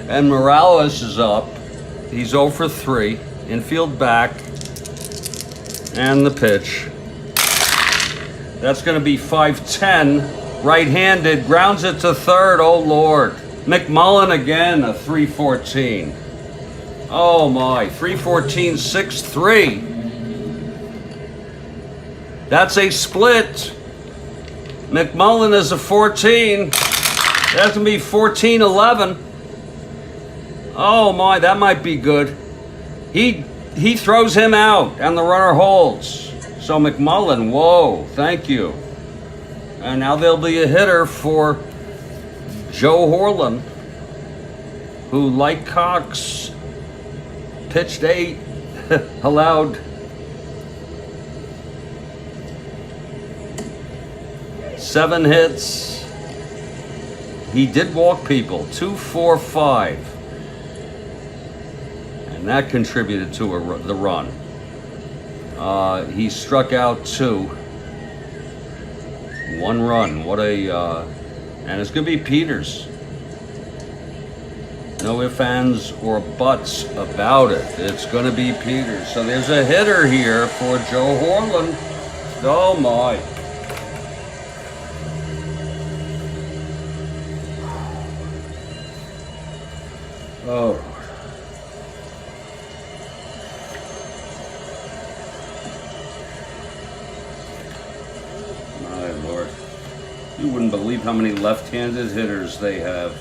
And Morales is up. He's 0 for 3. Infield back. And the pitch. That's going to be 5-10. Right-handed, grounds it to third. Oh, Lord. McMullen again, a 3-14. Oh my, 3-14, 6-3. That's a split. McMullen is a 14. That's gonna be 14-11. Oh my, that might be good. He throws him out and the runner holds. So McMullen, whoa, thank you. And now there'll be a hitter for Joe Horlen, who, like Cox, pitched 8, allowed 7 hits. He did walk people, 2, 4, 5. And that contributed to the run. He struck out 2. 1 run, what a, and it's gonna be Peters. No ifs, ands, or buts about it. It's going to be Peters. So there's a hitter here for Joe Horlen. Oh, my. Oh. My Lord. You wouldn't believe how many left-handed hitters they have.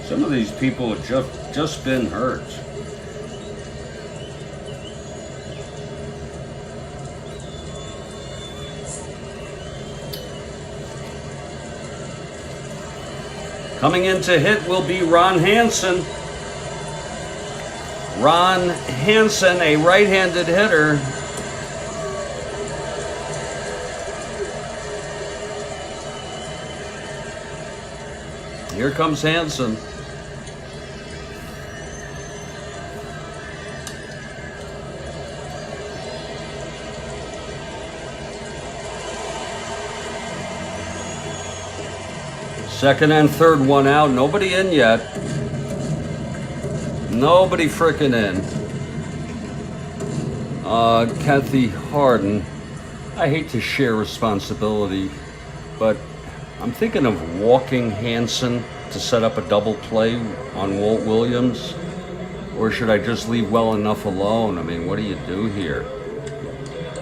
Some of these people have just been hurt. Coming in to hit will be Ron Hansen. Ron Hansen, a right-handed hitter. Here comes Hansen. Second and third, 1 out. Nobody in yet. Nobody frickin' in. Kathy Harden. I hate to share responsibility, but I'm thinking of walking Hansen to set up a double play on Walt Williams. Or should I just leave well enough alone? I mean, what do you do here?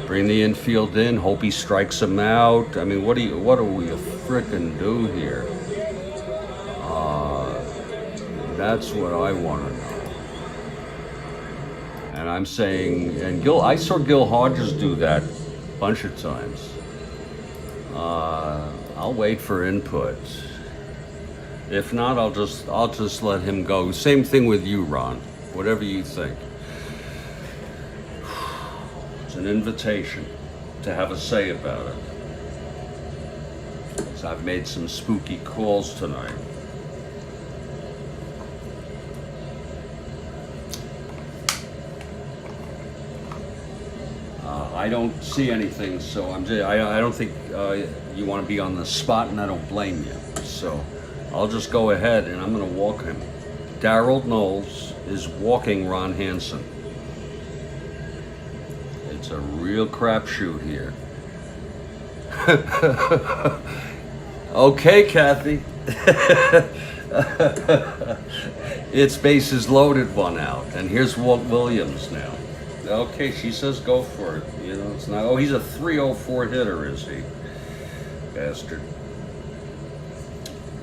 Bring the infield in, hope he strikes him out. I mean, what do we frickin' do here? That's what I want to know. And I'm saying, and I saw Gil Hodges do that a bunch of times. I'll wait for input. If not, I'll just let him go. Same thing with you, Ron. Whatever you think. It's an invitation to have a say about it. So I've made some spooky calls tonight. I don't see anything, so I don't think you want to be on the spot, and I don't blame you. So I'll just go ahead and I'm going to walk him. Darrell Knowles is walking Ron Hansen. It's a real crapshoot here. Okay, Kathy. It's bases loaded, one out, and here's Walt Williams now. Okay, she says go for it. You know, it's not. Oh, he's a 304 hitter, is he? Bastard.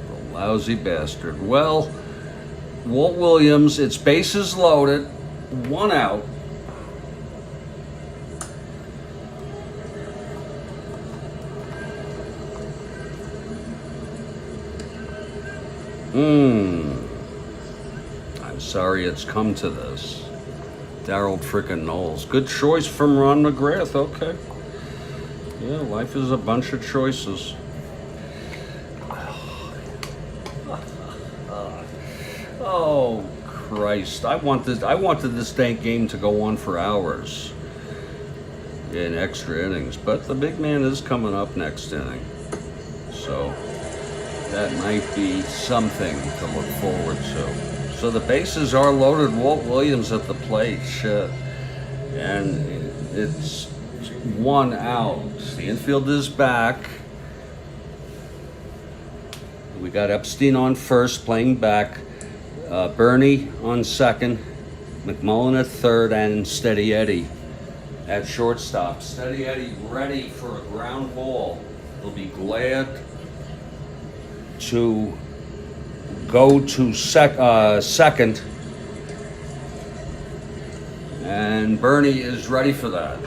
A lousy bastard. Well, Walt Williams, it's bases loaded, one out. I'm sorry it's come to this. Darrell frickin' Knowles. Good choice from Ron McGrath, okay. Yeah, life is a bunch of choices. Oh, Christ. I wanted this dang game to go on for hours in extra innings, but the big man is coming up next inning. So that might be something to look forward to. So the bases are loaded. Walt Williams at the plate. Shit. And it's one out. The infield is back. We got Epstein on first, playing back. Bernie on second. McMullen at third, and Steady Eddie at shortstop. Steady Eddie ready for a ground ball. He'll be glad to go to second, and Bernie is ready for that.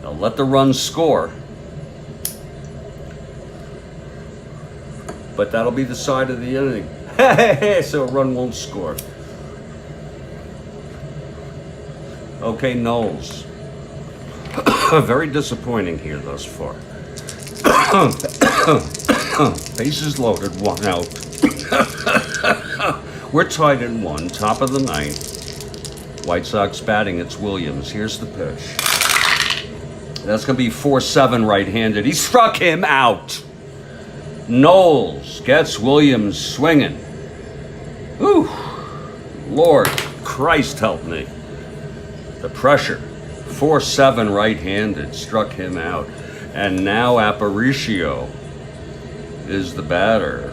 They'll let the run score, but that'll be the side of the inning. So a run won't score. Okay, Knowles. Very disappointing here thus far. Bases loaded, one out. We're tied at one, top of the ninth. White Sox batting, it's Williams. Here's the pitch. That's going to be 4-7 right-handed. He struck him out. Knowles gets Williams swinging. Whew. Lord Christ help me. The pressure. 4-7 right-handed, struck him out. And now Aparicio is the batter.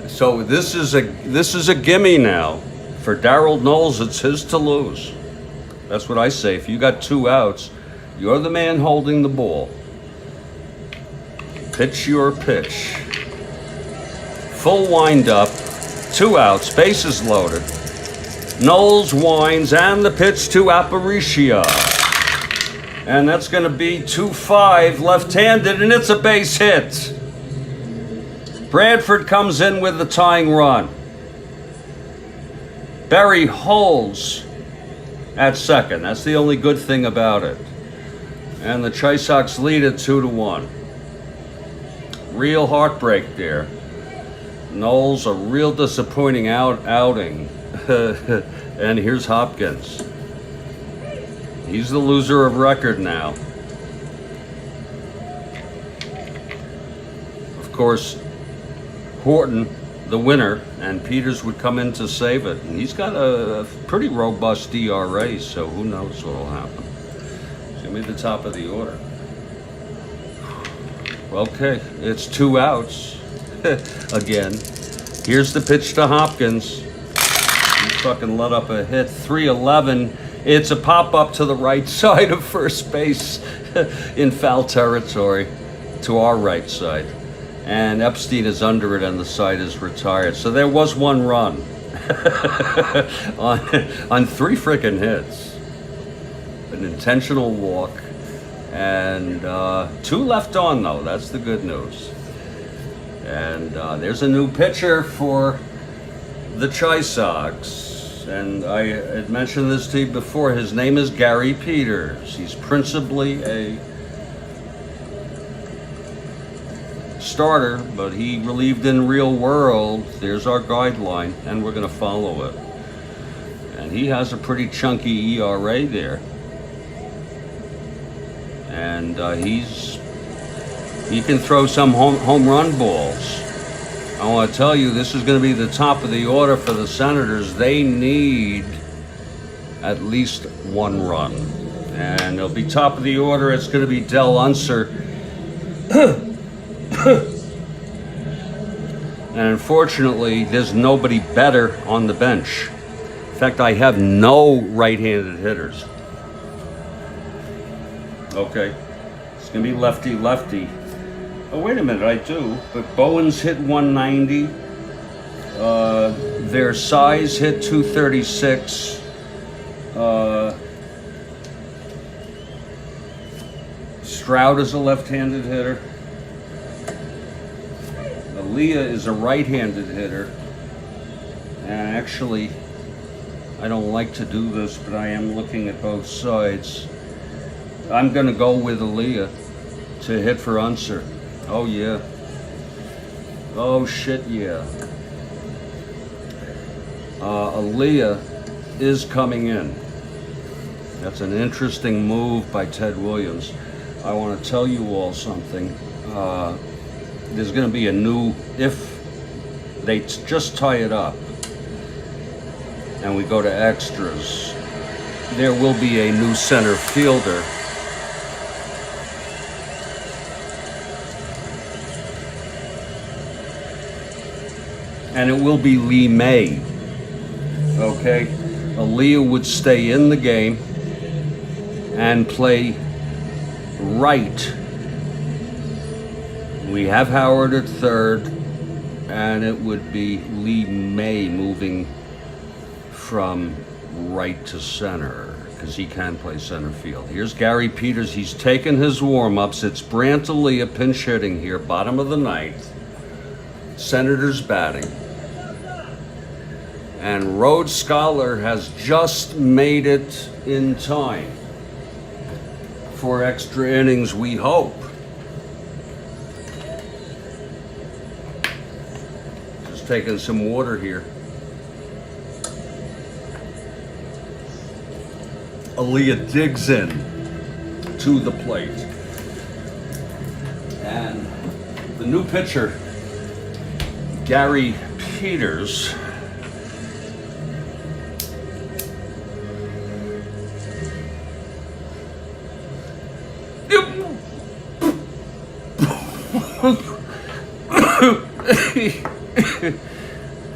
So this is a gimme now. For Darrell Knowles, it's his to lose. That's what I say. If you got two outs, you're the man holding the ball. Pitch your pitch. Full wind-up, two outs, bases loaded. Knowles winds, and the pitch to Aparicio. And that's going to be 2-5 left-handed, and it's a base hit. Bradford comes in with the tying run. Berry holds at second. That's the only good thing about it. And the Chi Sox lead at 2-1. Real heartbreak there. Knowles, a real disappointing outing. And here's Hopkins. He's the loser of record now. Of course, Horton, the winner, and Peters would come in to save it. And he's got a pretty robust ERA, so who knows what will happen. It's going to be the top of the order. Okay, it's two outs again. Here's the pitch to Hopkins. He fucking let up a hit. 3-11. It's a pop-up to the right side of first base in foul territory to our right side. And Epstein is under it and the side is retired. So there was one run. on 3 frickin' hits. An intentional walk, and 2 left on though. That's the good news. And there's a new pitcher for the Chi Sox, and I had mentioned this to you before. His name is Gary Peters. He's principally a starter, but he relieved in real world. There's our guideline, and we're going to follow it. And he has a pretty chunky ERA there, and he can throw some home run balls. I want to tell you, this is going to be the top of the order for the Senators. They need at least 1 run, and it'll be top of the order. It's going to be Del Unser. And unfortunately, there's nobody better on the bench. In fact, I have no right-handed hitters. Okay, it's gonna be lefty-lefty. Oh, wait a minute, I do. But Bowen's hit 190. Their size hit 236. Stroud is a left-handed hitter. Aaliyah is a right-handed hitter. And actually, I don't like to do this, but I am looking at both sides. I'm going to go with Aaliyah to hit for Unser. Oh, yeah. Oh, shit, yeah. Aaliyah is coming in. That's an interesting move by Ted Williams. I want to tell you all something. There's going to be a new, if they just tie it up and we go to extras, there will be a new center fielder. And it will be Lee May. Okay? Aaliyah would stay in the game and play right. We have Howard at third, and it would be Lee May moving from right to center, because he can play center field. Here's Gary Peters. He's taken his warm-ups. It's Brant Aaliyah pinch hitting here, bottom of the ninth. Senators batting. And Rhodes Scholar has just made it in time for extra innings, we hope. Just taking some water here. Aaliyah digs in to the plate. And the new pitcher, Gary Peters,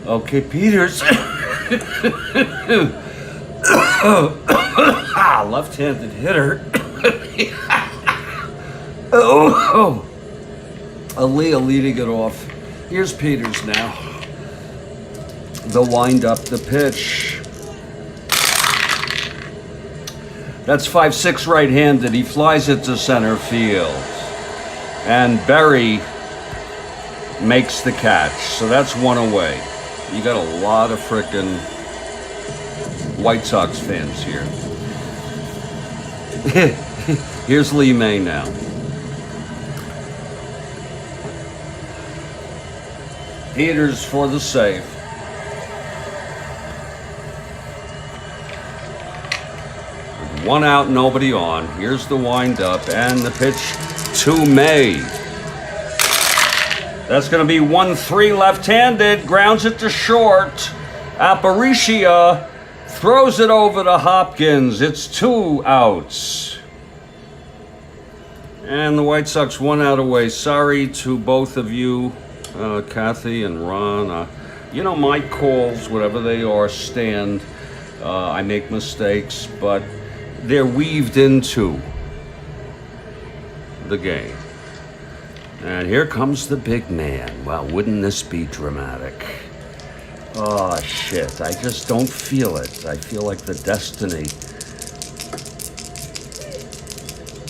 okay, Peters. Left-handed hitter. Aaliyah leading it off. Here's Peters now. The wind-up, the pitch. That's 5'6" right-handed. He flies it to center field. And Berry makes the catch. So that's one away. You got a lot of frickin' White Sox fans here. Here's Lee May now. Peters for the save. One out, nobody on. Here's the windup and the pitch to May. That's going to be 1-3 left-handed. Grounds it to short. Aparicio throws it over to Hopkins. It's 2 outs. And the White Sox 1 out away. Sorry to both of you, Kathy and Ron. You know, my calls, whatever they are, stand. I make mistakes, but they're weaved into the game. And here comes the big man. Well, wouldn't this be dramatic? Oh, shit. I just don't feel it. I feel like the destiny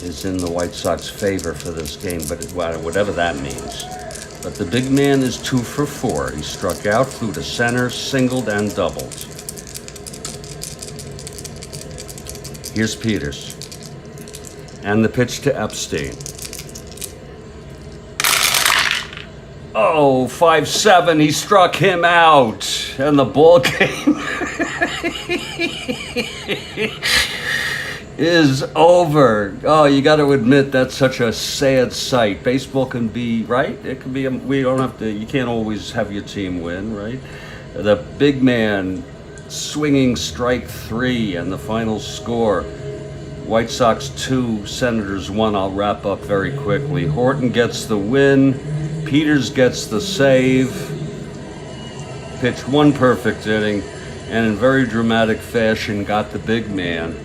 is in the White Sox favor for this game, but whatever that means. But the big man is 2 for 4. He struck out, flew to center, singled, and doubled. Here's Peters. And the pitch to Epstein. Oh, 5-7, he struck him out. And the ball game is over. Oh, you got to admit that's such a sad sight. Baseball can be, right? It can be, we don't have to, you can't always have your team win, right? The big man swinging strike 3 and the final score. White Sox 2, Senators 1. I'll wrap up very quickly. Horton gets the win. Peters gets the save. Pitched 1 perfect inning, and in very dramatic fashion got the big man.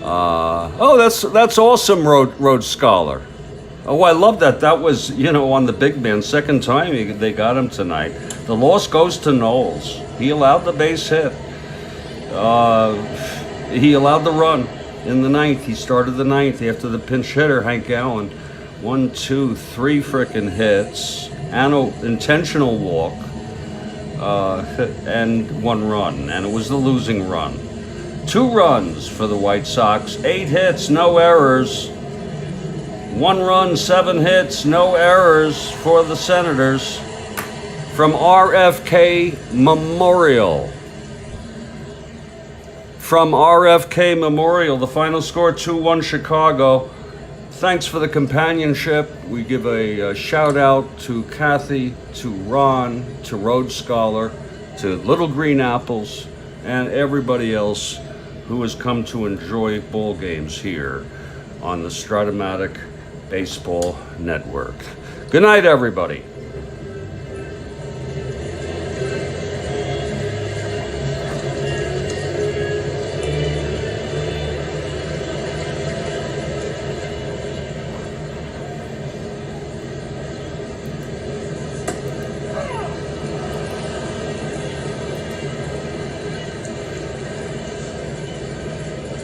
That's awesome, Road Scholar. Oh, I love that. That was, on the big man. Second time they got him tonight. The loss goes to Knowles. He allowed the base hit. He allowed the run in the 9th. He started the 9th after the pinch hitter, Hank Allen. 1, 2, 3 frickin' hits, and an intentional walk, and 1 run, and it was the losing run. 2 runs for the White Sox, 8 hits, no errors. 1 run, 7 hits, no errors for the Senators. From RFK Memorial. From RFK Memorial, the final score 2-1 Chicago. Thanks for the companionship. We give a shout out to Kathy, to Ron, to Road Scholar, to Little Green Apples, and everybody else who has come to enjoy ball games here on the Strat-O-Matic Baseball Network. Good night, everybody.